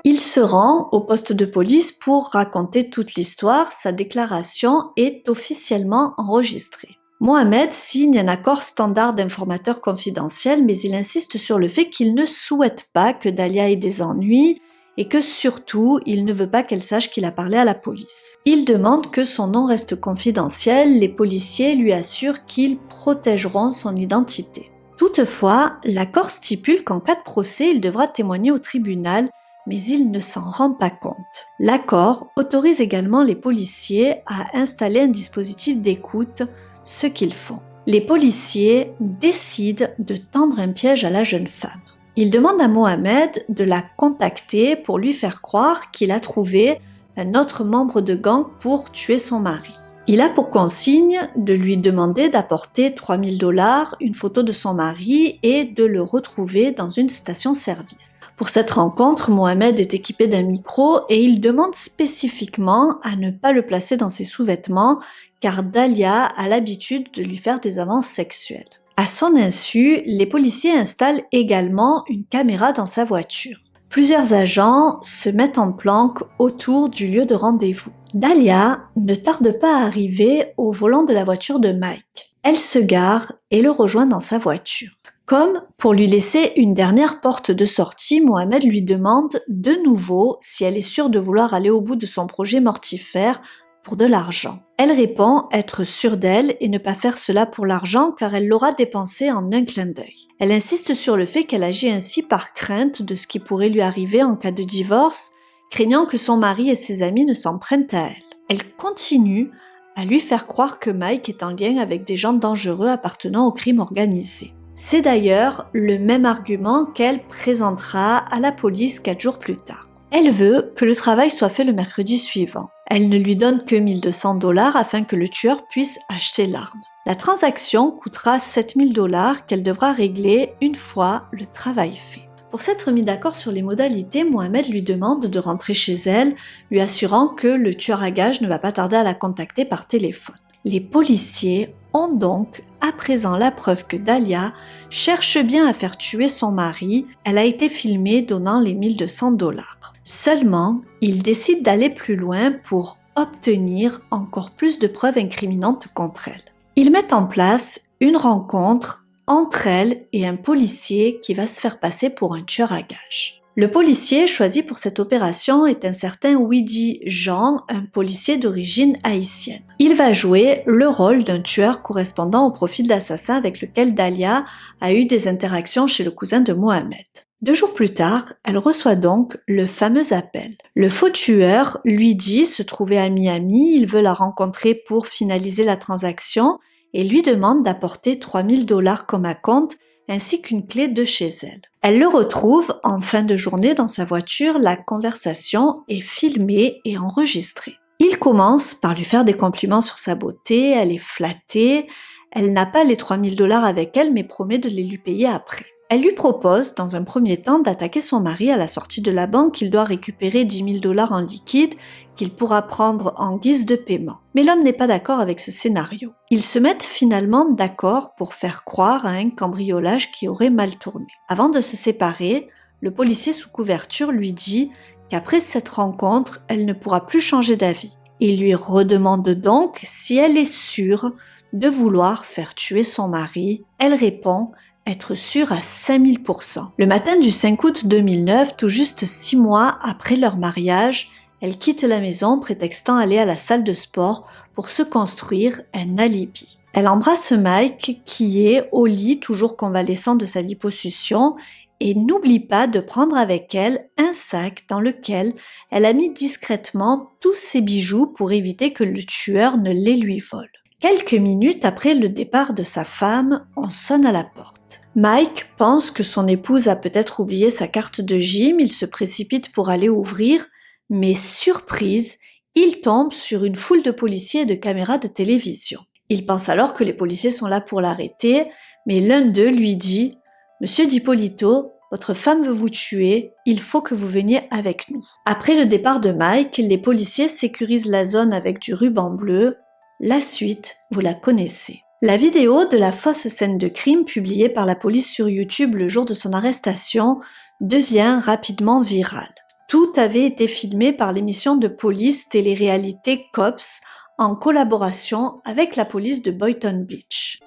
Speaker 1: Il se rend au poste de police pour raconter toute l'histoire. Sa déclaration est officiellement enregistrée. Mohamed signe un accord standard d'informateur confidentiel, mais il insiste sur le fait qu'il ne souhaite pas que Dalia ait des ennuis et que surtout, il ne veut pas qu'elle sache qu'il a parlé à la police. Il demande que son nom reste confidentiel. Les policiers lui assurent qu'ils protégeront son identité. Toutefois, l'accord stipule qu'en cas de procès, il devra témoigner au tribunal, mais il ne s'en rend pas compte. L'accord autorise également les policiers à installer un dispositif d'écoute, ce qu'ils font. Les policiers décident de tendre un piège à la jeune femme. Ils demandent à Mohamed de la contacter pour lui faire croire qu'il a trouvé un autre membre de gang pour tuer son mari. Il a pour consigne de lui demander d'apporter $3000, une photo de son mari et de le retrouver dans une station-service. Pour cette rencontre, Mohamed est équipé d'un micro et il demande spécifiquement à ne pas le placer dans ses sous-vêtements car Dalia a l'habitude de lui faire des avances sexuelles. À son insu, les policiers installent également une caméra dans sa voiture. Plusieurs agents se mettent en planque autour du lieu de rendez-vous. Dalia ne tarde pas à arriver au volant de la voiture de Mike. Elle se gare et le rejoint dans sa voiture. Comme pour lui laisser une dernière porte de sortie, Mohamed lui demande de nouveau si elle est sûre de vouloir aller au bout de son projet mortifère pour de l'argent. Elle répond être sûre d'elle et ne pas faire cela pour l'argent car elle l'aura dépensé en un clin d'œil. Elle insiste sur le fait qu'elle agit ainsi par crainte de ce qui pourrait lui arriver en cas de divorce, craignant que son mari et ses amis ne s'en prennent à elle. Elle continue à lui faire croire que Mike est en lien avec des gens dangereux appartenant au crime organisé. C'est d'ailleurs le même argument qu'elle présentera à la police 4 jours plus tard. Elle veut que le travail soit fait le mercredi suivant. Elle ne lui donne que $1200 afin que le tueur puisse acheter l'arme. La transaction coûtera $7000 qu'elle devra régler une fois le travail fait. Pour s'être mis d'accord sur les modalités, Mohamed lui demande de rentrer chez elle, lui assurant que le tueur à gages ne va pas tarder à la contacter par téléphone. Les policiers ont donc à présent la preuve que Dalia cherche bien à faire tuer son mari. Elle a été filmée donnant les $1200. Seulement, ils décident d'aller plus loin pour obtenir encore plus de preuves incriminantes contre elle. Ils mettent en place une rencontre entre elle et un policier qui va se faire passer pour un tueur à gages. Le policier choisi pour cette opération est un certain Widi Jean, un policier d'origine haïtienne. Il va jouer le rôle d'un tueur correspondant au profil d'assassin avec lequel Dalia a eu des interactions chez le cousin de Mohamed. 2 jours plus tard, elle reçoit donc le fameux appel. Le faux tueur lui dit se trouver à Miami, il veut la rencontrer pour finaliser la transaction et lui demande d'apporter $3000 comme acompte ainsi qu'une clé de chez elle. Elle le retrouve en fin de journée dans sa voiture, la conversation est filmée et enregistrée. Il commence par lui faire des compliments sur sa beauté, elle est flattée, elle n'a pas les $3000 avec elle mais promet de les lui payer après. Elle lui propose, dans un premier temps, d'attaquer son mari à la sortie de la banque. Il doit récupérer $10 000 en liquide qu'il pourra prendre en guise de paiement. Mais l'homme n'est pas d'accord avec ce scénario. Ils se mettent finalement d'accord pour faire croire à un cambriolage qui aurait mal tourné. Avant de se séparer, le policier sous couverture lui dit qu'après cette rencontre, elle ne pourra plus changer d'avis. Il lui redemande donc si elle est sûre de vouloir faire tuer son mari. Elle répond être sûre à 5000%. Le matin du 5 août 2009, tout juste 6 mois après leur mariage, elle quitte la maison prétextant aller à la salle de sport pour se construire un alibi. Elle embrasse Mike qui est au lit toujours convalescent de sa liposuction et n'oublie pas de prendre avec elle un sac dans lequel elle a mis discrètement tous ses bijoux pour éviter que le tueur ne les lui vole. Quelques minutes après le départ de sa femme, on sonne à la porte. Mike pense que son épouse a peut-être oublié sa carte de gym, il se précipite pour aller ouvrir, mais surprise, il tombe sur une foule de policiers et de caméras de télévision. Il pense alors que les policiers sont là pour l'arrêter, mais l'un d'eux lui dit « Monsieur D'Ippolito, votre femme veut vous tuer, il faut que vous veniez avec nous. » Après le départ de Mike, les policiers sécurisent la zone avec du ruban bleu. La suite, vous la connaissez. La vidéo de la fausse scène de crime publiée par la police sur YouTube le jour de son arrestation devient rapidement virale. Tout avait été filmé par l'émission de police télé-réalité Cops en collaboration avec la police de Boynton Beach.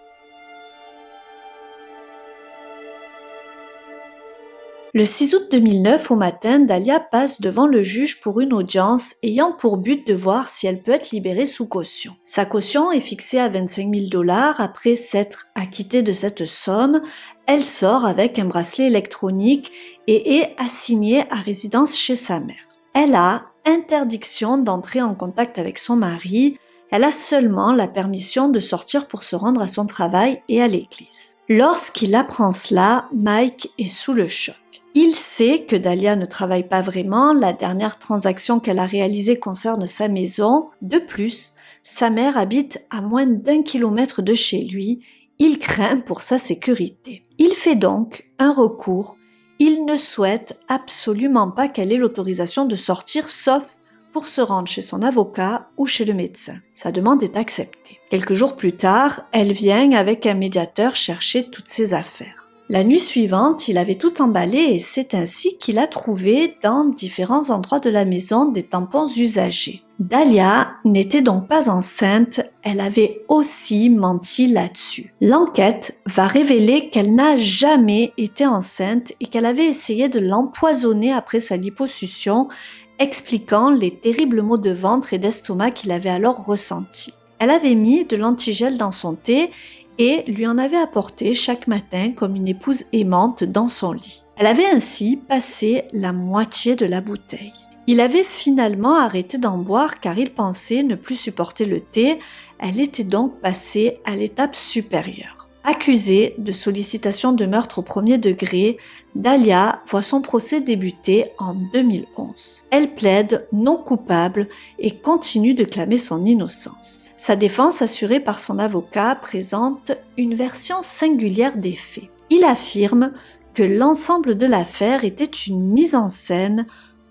Speaker 1: Le 6 août 2009 au matin, Dahlia passe devant le juge pour une audience ayant pour but de voir si elle peut être libérée sous caution. Sa caution est fixée à 25 000 $. Après s'être acquittée de cette somme, elle sort avec un bracelet électronique et est assignée à résidence chez sa mère. Elle a interdiction d'entrer en contact avec son mari. Elle a seulement la permission de sortir pour se rendre à son travail et à l'église. Lorsqu'il apprend cela, Mike est sous le choc. Il sait que Dahlia ne travaille pas vraiment, la dernière transaction qu'elle a réalisée concerne sa maison. De plus, sa mère habite à moins d'1 kilomètre de chez lui. Il craint pour sa sécurité. Il fait donc un recours. Il ne souhaite absolument pas qu'elle ait l'autorisation de sortir, sauf pour se rendre chez son avocat ou chez le médecin. Sa demande est acceptée. Quelques jours plus tard, elle vient avec un médiateur chercher toutes ses affaires. La nuit suivante, il avait tout emballé et c'est ainsi qu'il a trouvé dans différents endroits de la maison des tampons usagés. Dahlia n'était donc pas enceinte, elle avait aussi menti là-dessus. L'enquête va révéler qu'elle n'a jamais été enceinte et qu'elle avait essayé de l'empoisonner après sa liposuction, expliquant les terribles maux de ventre et d'estomac qu'il avait alors ressentis. Elle avait mis de l'antigel dans son thé et lui en avait apporté chaque matin comme une épouse aimante dans son lit. Elle avait ainsi passé la moitié de la bouteille. Il avait finalement arrêté d'en boire car il pensait ne plus supporter le thé. Elle était donc passée à l'étape supérieure. Accusée de sollicitation de meurtre au premier degré, Dahlia voit son procès débuter en 2011. Elle plaide non coupable et continue de clamer son innocence. Sa défense, assurée par son avocat, présente une version singulière des faits. Il affirme que l'ensemble de l'affaire était une mise en scène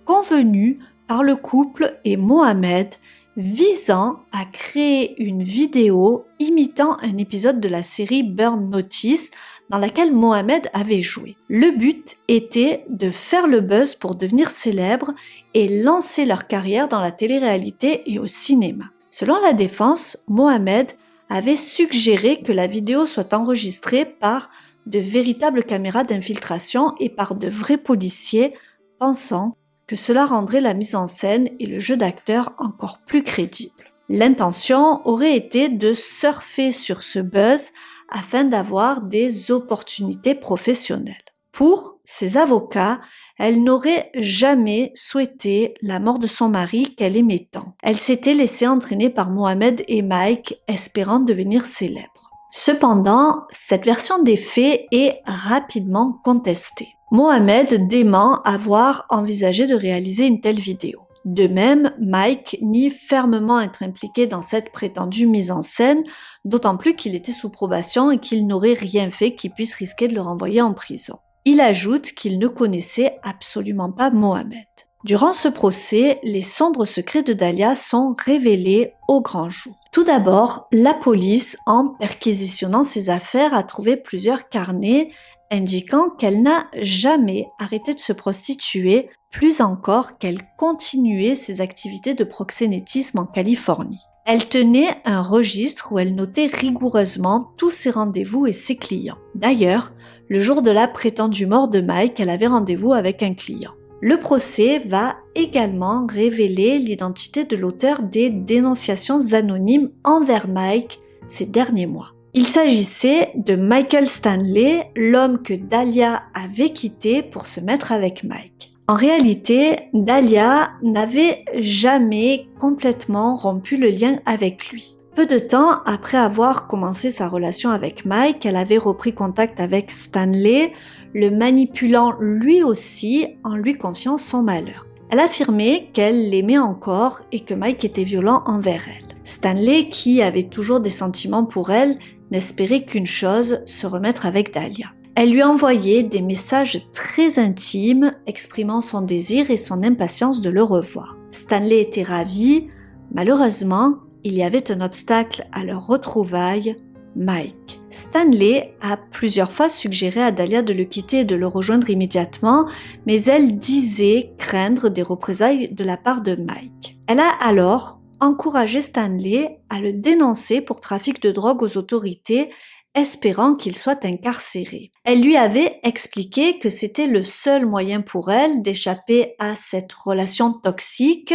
Speaker 1: convenue par le couple et Mohamed, visant à créer une vidéo imitant un épisode de la série Burn Notice dans laquelle Mohamed avait joué. Le but était de faire le buzz pour devenir célèbre et lancer leur carrière dans la télé-réalité et au cinéma. Selon la défense, Mohamed avait suggéré que la vidéo soit enregistrée par de véritables caméras d'infiltration et par de vrais policiers, pensant que cela rendrait la mise en scène et le jeu d'acteur encore plus crédible. L'intention aurait été de surfer sur ce buzz afin d'avoir des opportunités professionnelles. Pour ses avocats, elle n'aurait jamais souhaité la mort de son mari qu'elle aimait tant. Elle s'était laissée entraîner par Mohamed et Mike, espérant devenir célèbre. Cependant, cette version des faits est rapidement contestée. Mohamed dément avoir envisagé de réaliser une telle vidéo. De même, Mike nie fermement être impliqué dans cette prétendue mise en scène, d'autant plus qu'il était sous probation et qu'il n'aurait rien fait qui puisse risquer de le renvoyer en prison. Il ajoute qu'il ne connaissait absolument pas Mohamed. Durant ce procès, les sombres secrets de Dahlia sont révélés au grand jour. Tout d'abord, la police, en perquisitionnant ses affaires, a trouvé plusieurs carnets indiquant qu'elle n'a jamais arrêté de se prostituer, plus encore qu'elle continuait ses activités de proxénétisme en Californie. Elle tenait un registre où elle notait rigoureusement tous ses rendez-vous et ses clients. D'ailleurs, le jour de la prétendue mort de Mike, elle avait rendez-vous avec un client. Le procès va également révéler l'identité de l'auteur des dénonciations anonymes envers Mike ces derniers mois. Il s'agissait de Michael Stanley, l'homme que Dahlia avait quitté pour se mettre avec Mike. En réalité, Dahlia n'avait jamais complètement rompu le lien avec lui. Peu de temps après avoir commencé sa relation avec Mike, elle avait repris contact avec Stanley, le manipulant lui aussi en lui confiant son malheur. Elle affirmait qu'elle l'aimait encore et que Mike était violent envers elle. Stanley, qui avait toujours des sentiments pour elle, n'espérait qu'une chose, se remettre avec Dahlia. Elle lui envoyait des messages très intimes exprimant son désir et son impatience de le revoir. Stanley était ravi. Malheureusement, il y avait un obstacle à leur retrouvaille, Mike. Stanley a plusieurs fois suggéré à Dahlia de le quitter et de le rejoindre immédiatement, mais elle disait craindre des représailles de la part de Mike. Elle a alors encouragé Stanley à le dénoncer pour trafic de drogue aux autorités, espérant qu'il soit incarcéré. Elle lui avait expliqué que c'était le seul moyen pour elle d'échapper à cette relation toxique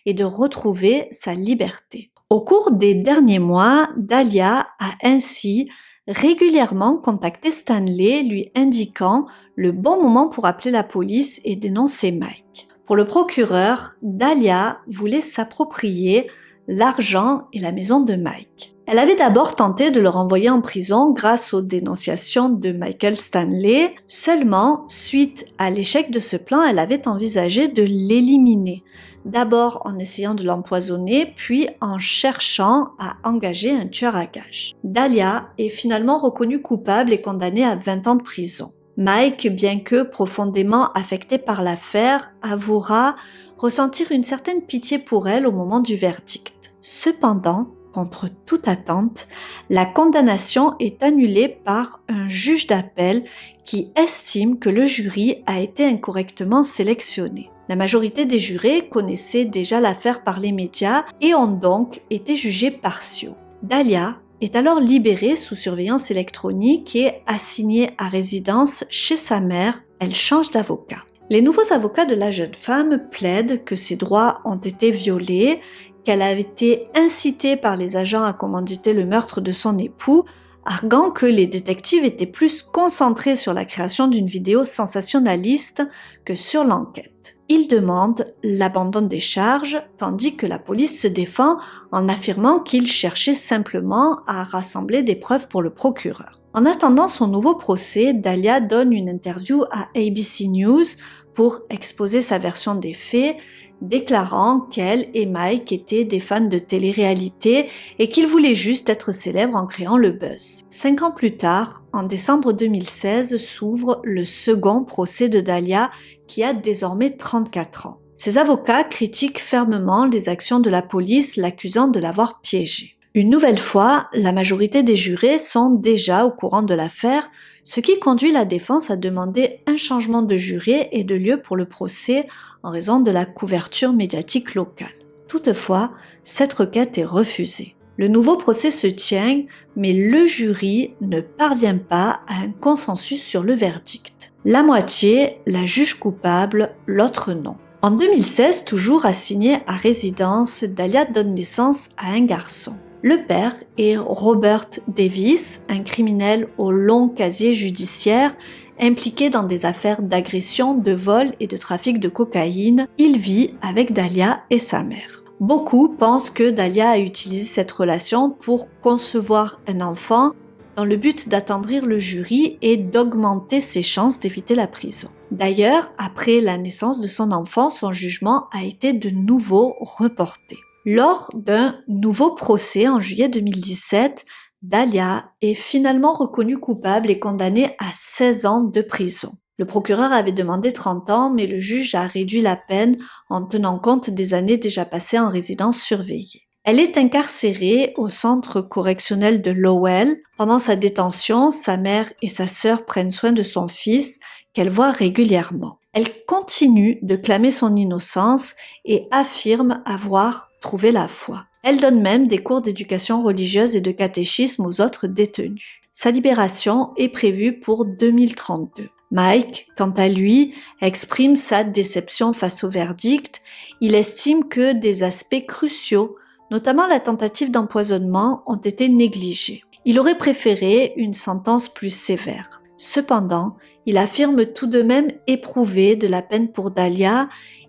Speaker 1: et de retrouver sa liberté. Au cours des derniers mois, Dahlia a ainsi régulièrement contacté Stanley, lui indiquant le bon moment pour appeler la police et dénoncer Mike. Pour le procureur, Dahlia voulait s'approprier l'argent et la maison de Mike. Elle avait d'abord tenté de le renvoyer en prison grâce aux dénonciations de Michael Stanley. Seulement, suite à l'échec de ce plan, elle avait envisagé de l'éliminer. D'abord en essayant de l'empoisonner, puis en cherchant à engager un tueur à gages. Dahlia est finalement reconnue coupable et condamnée à 20 ans de prison. Mike, bien que profondément affecté par l'affaire, avouera ressentir une certaine pitié pour elle au moment du verdict. Cependant, contre toute attente, la condamnation est annulée par un juge d'appel qui estime que le jury a été incorrectement sélectionné. La majorité des jurés connaissaient déjà l'affaire par les médias et ont donc été jugés partiaux. Dahlia est alors libérée sous surveillance électronique et assignée à résidence chez sa mère. Elle change d'avocat. Les nouveaux avocats de la jeune femme plaident que ses droits ont été violés, qu'elle a été incitée par les agents à commanditer le meurtre de son époux, arguant que les détectives étaient plus concentrés sur la création d'une vidéo sensationnaliste que sur l'enquête. Ils demandent l'abandon des charges, tandis que la police se défend en affirmant qu'ils cherchaient simplement à rassembler des preuves pour le procureur. En attendant son nouveau procès, Dahlia donne une interview à ABC News pour exposer sa version des faits, déclarant qu'elle et Mike étaient des fans de télé-réalité et qu'ils voulaient juste être célèbres en créant le buzz. 5 ans plus tard, en décembre 2016, s'ouvre le second procès de Dahlia qui a désormais 34 ans. Ses avocats critiquent fermement les actions de la police, l'accusant de l'avoir piégée. Une nouvelle fois, la majorité des jurés sont déjà au courant de l'affaire, ce qui conduit la défense à demander un changement de juré et de lieu pour le procès en raison de la couverture médiatique locale. Toutefois, cette requête est refusée. Le nouveau procès se tient, mais le jury ne parvient pas à un consensus sur le verdict. La moitié la juge coupable, l'autre non. En 2016, toujours assigné à résidence, Dahlia donne naissance à un garçon. Le père est Robert Davis, un criminel au long casier judiciaire, impliqué dans des affaires d'agression, de vol et de trafic de cocaïne. Il vit avec Dahlia et sa mère. Beaucoup pensent que Dahlia a utilisé cette relation pour concevoir un enfant dans le but d'attendrir le jury et d'augmenter ses chances d'éviter la prison. D'ailleurs, après la naissance de son enfant, son jugement a été de nouveau reporté. Lors d'un nouveau procès en juillet 2017, Dahlia est finalement reconnue coupable et condamnée à 16 ans de prison. Le procureur avait demandé 30 ans, mais le juge a réduit la peine en tenant compte des années déjà passées en résidence surveillée. Elle est incarcérée au centre correctionnel de Lowell. Pendant sa détention, sa mère et sa sœur prennent soin de son fils, qu'elle voit régulièrement. Elle continue de clamer son innocence et affirme avoir trouvé la foi. Elle donne même des cours d'éducation religieuse et de catéchisme aux autres détenus. Sa libération est prévue pour 2032. Mike, quant à lui, exprime sa déception face au verdict. Il estime que des aspects cruciaux, notamment la tentative d'empoisonnement, ont été négligés. Il aurait préféré une sentence plus sévère. Cependant, il affirme tout de même éprouver de la peine pour Dahlia.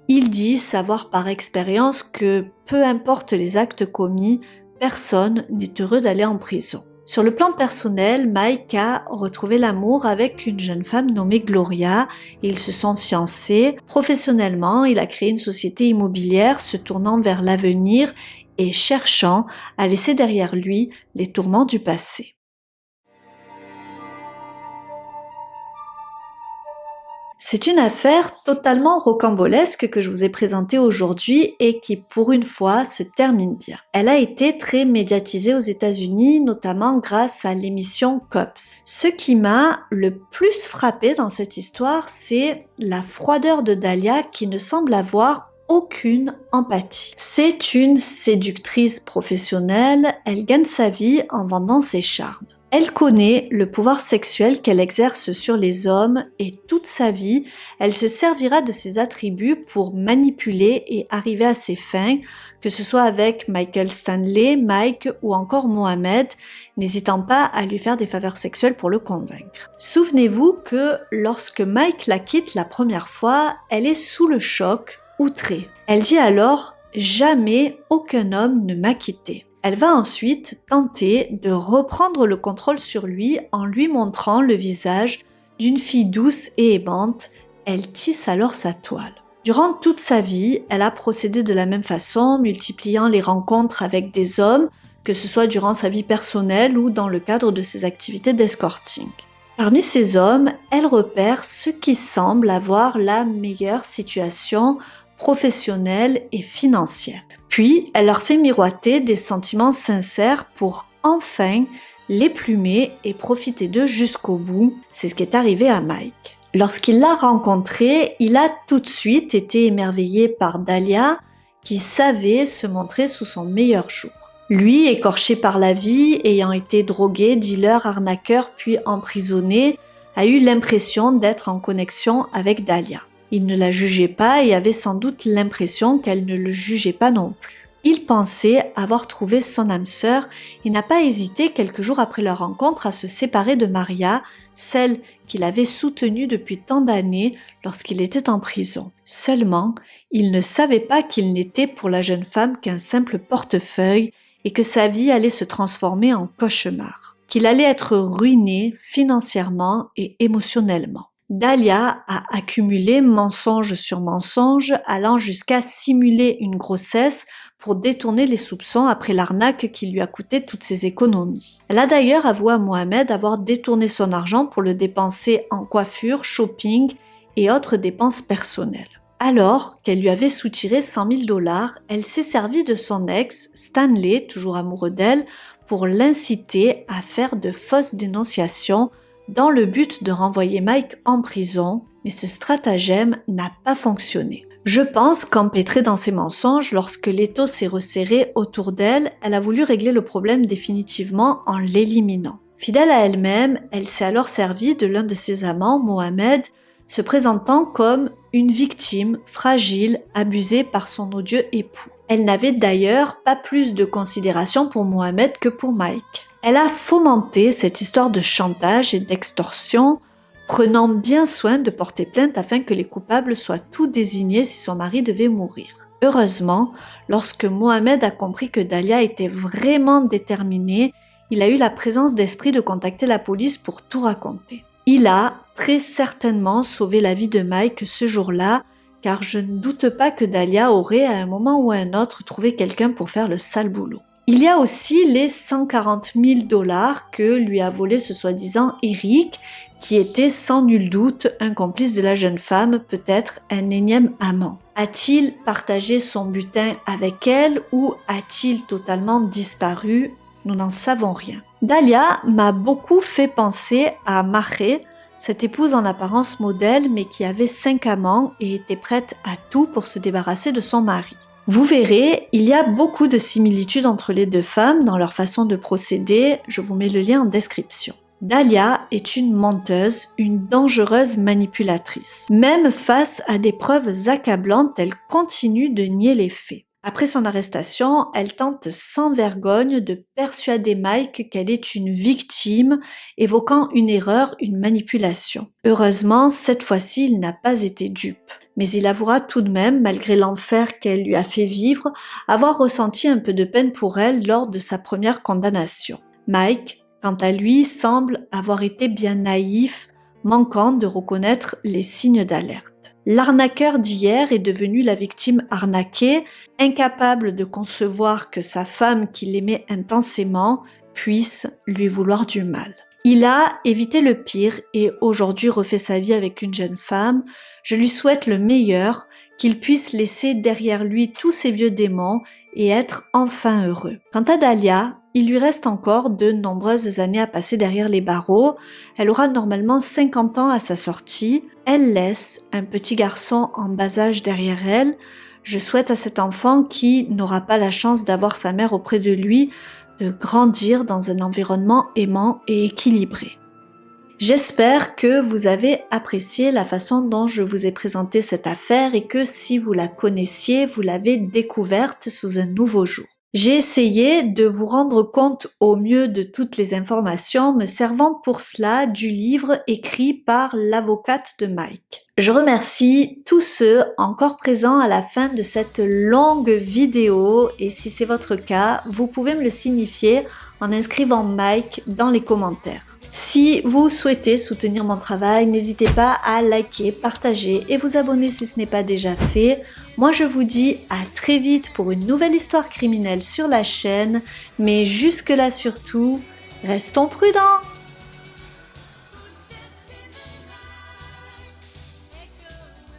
Speaker 1: Il dit savoir par expérience que peu importe les actes commis, personne n'est heureux d'aller en prison. Sur le plan personnel, Mike a retrouvé l'amour avec une jeune femme nommée Gloria et ils se sont fiancés. Professionnellement, il a créé une société immobilière se tournant vers l'avenir et cherchant à laisser derrière lui les tourments du passé. C'est une affaire totalement rocambolesque que je vous ai présentée aujourd'hui et qui, pour une fois, se termine bien. Elle a été très médiatisée aux États-Unis, notamment grâce à l'émission Cops. Ce qui m'a le plus frappé dans cette histoire, c'est la froideur de Dahlia qui ne semble avoir aucune empathie. C'est une séductrice professionnelle, elle gagne sa vie en vendant ses charmes. Elle connaît le pouvoir sexuel qu'elle exerce sur les hommes et toute sa vie, elle se servira de ses attributs pour manipuler et arriver à ses fins, que ce soit avec Michael Stanley, Mike ou encore Mohamed, n'hésitant pas à lui faire des faveurs sexuelles pour le convaincre. Souvenez-vous que lorsque Mike la quitte la première fois, elle est sous le choc, outrée. Elle dit alors « Jamais aucun homme ne m'a quittée ». Elle va ensuite tenter de reprendre le contrôle sur lui en lui montrant le visage d'une fille douce et aimante. Elle tisse alors sa toile. Durant toute sa vie, elle a procédé de la même façon, multipliant les rencontres avec des hommes, que ce soit durant sa vie personnelle ou dans le cadre de ses activités d'escorting. Parmi ces hommes, elle repère ceux qui semblent avoir la meilleure situation professionnelle et financière. Puis, elle leur fait miroiter des sentiments sincères pour enfin les plumer et profiter d'eux jusqu'au bout. C'est ce qui est arrivé à Mike. Lorsqu'il l'a rencontrée, il a tout de suite été émerveillé par Dahlia, qui savait se montrer sous son meilleur jour. Lui, écorché par la vie, ayant été drogué, dealer, arnaqueur, puis emprisonné, a eu l'impression d'être en connexion avec Dahlia. Il ne la jugeait pas et avait sans doute l'impression qu'elle ne le jugeait pas non plus. Il pensait avoir trouvé son âme sœur et n'a pas hésité quelques jours après leur rencontre à se séparer de Maria, celle qu'il avait soutenue depuis tant d'années lorsqu'il était en prison. Seulement, il ne savait pas qu'il n'était pour la jeune femme qu'un simple portefeuille et que sa vie allait se transformer en cauchemar, qu'il allait être ruiné financièrement et émotionnellement. Dahlia a accumulé mensonge sur mensonge, allant jusqu'à simuler une grossesse pour détourner les soupçons après l'arnaque qui lui a coûté toutes ses économies. Elle a d'ailleurs avoué à Mohamed avoir détourné son argent pour le dépenser en coiffure, shopping et autres dépenses personnelles. Alors qu'elle lui avait soutiré 100 000 $, elle s'est servie de son ex, Stanley, toujours amoureux d'elle, pour l'inciter à faire de fausses dénonciations dans le but de renvoyer Mike en prison, mais ce stratagème n'a pas fonctionné. Je pense qu'empêtrée dans ses mensonges, lorsque l'étau s'est resserré autour d'elle, elle a voulu régler le problème définitivement en l'éliminant. Fidèle à elle-même, elle s'est alors servie de l'un de ses amants, Mohamed, se présentant comme une victime fragile, abusée par son odieux époux. Elle n'avait d'ailleurs pas plus de considération pour Mohamed que pour Mike. Elle a fomenté cette histoire de chantage et d'extorsion, prenant bien soin de porter plainte afin que les coupables soient tous désignés si son mari devait mourir. Heureusement, lorsque Mohamed a compris que Dahlia était vraiment déterminée, il a eu la présence d'esprit de contacter la police pour tout raconter. Il a très certainement sauvé la vie de Mike ce jour-là, car je ne doute pas que Dahlia aurait à un moment ou à un autre trouvé quelqu'un pour faire le sale boulot. Il y a aussi les 140 000 $ que lui a volé ce soi-disant Eric, qui était sans nul doute un complice de la jeune femme, peut-être un énième amant. A-t-il partagé son butin avec elle ou a-t-il totalement disparu? Nous n'en savons rien. Dahlia m'a beaucoup fait penser à Mahé, cette épouse en apparence modèle mais qui avait 5 amants et était prête à tout pour se débarrasser de son mari. Vous verrez, il y a beaucoup de similitudes entre les deux femmes dans leur façon de procéder, je vous mets le lien en description. Dahlia est une menteuse, une dangereuse manipulatrice. Même face à des preuves accablantes, elle continue de nier les faits. Après son arrestation, elle tente sans vergogne de persuader Mike qu'elle est une victime, évoquant une erreur, une manipulation. Heureusement, cette fois-ci, il n'a pas été dupe. Mais il avouera tout de même, malgré l'enfer qu'elle lui a fait vivre, avoir ressenti un peu de peine pour elle lors de sa première condamnation. Mike, quant à lui, semble avoir été bien naïf, manquant de reconnaître les signes d'alerte. L'arnaqueur d'hier est devenu la victime arnaquée, incapable de concevoir que sa femme qui l'aimait intensément puisse lui vouloir du mal. Il a évité le pire et aujourd'hui refait sa vie avec une jeune femme. Je lui souhaite le meilleur, qu'il puisse laisser derrière lui tous ses vieux démons et être enfin heureux. Quant à Dahlia, il lui reste encore de nombreuses années à passer derrière les barreaux. Elle aura normalement 50 ans à sa sortie. Elle laisse un petit garçon en bas âge derrière elle. Je souhaite à cet enfant qui n'aura pas la chance d'avoir sa mère auprès de lui de grandir dans un environnement aimant et équilibré. J'espère que vous avez apprécié la façon dont je vous ai présenté cette affaire et que si vous la connaissiez, vous l'avez découverte sous un nouveau jour. J'ai essayé de vous rendre compte au mieux de toutes les informations, me servant pour cela du livre écrit par l'avocate de Mike. Je remercie tous ceux encore présents à la fin de cette longue vidéo et si c'est votre cas, vous pouvez me le signifier en inscrivant Mike dans les commentaires. Si vous souhaitez soutenir mon travail, n'hésitez pas à liker, partager et vous abonner si ce n'est pas déjà fait. Moi je vous dis à très vite pour une nouvelle histoire criminelle sur la chaîne, mais jusque là surtout, restons prudents!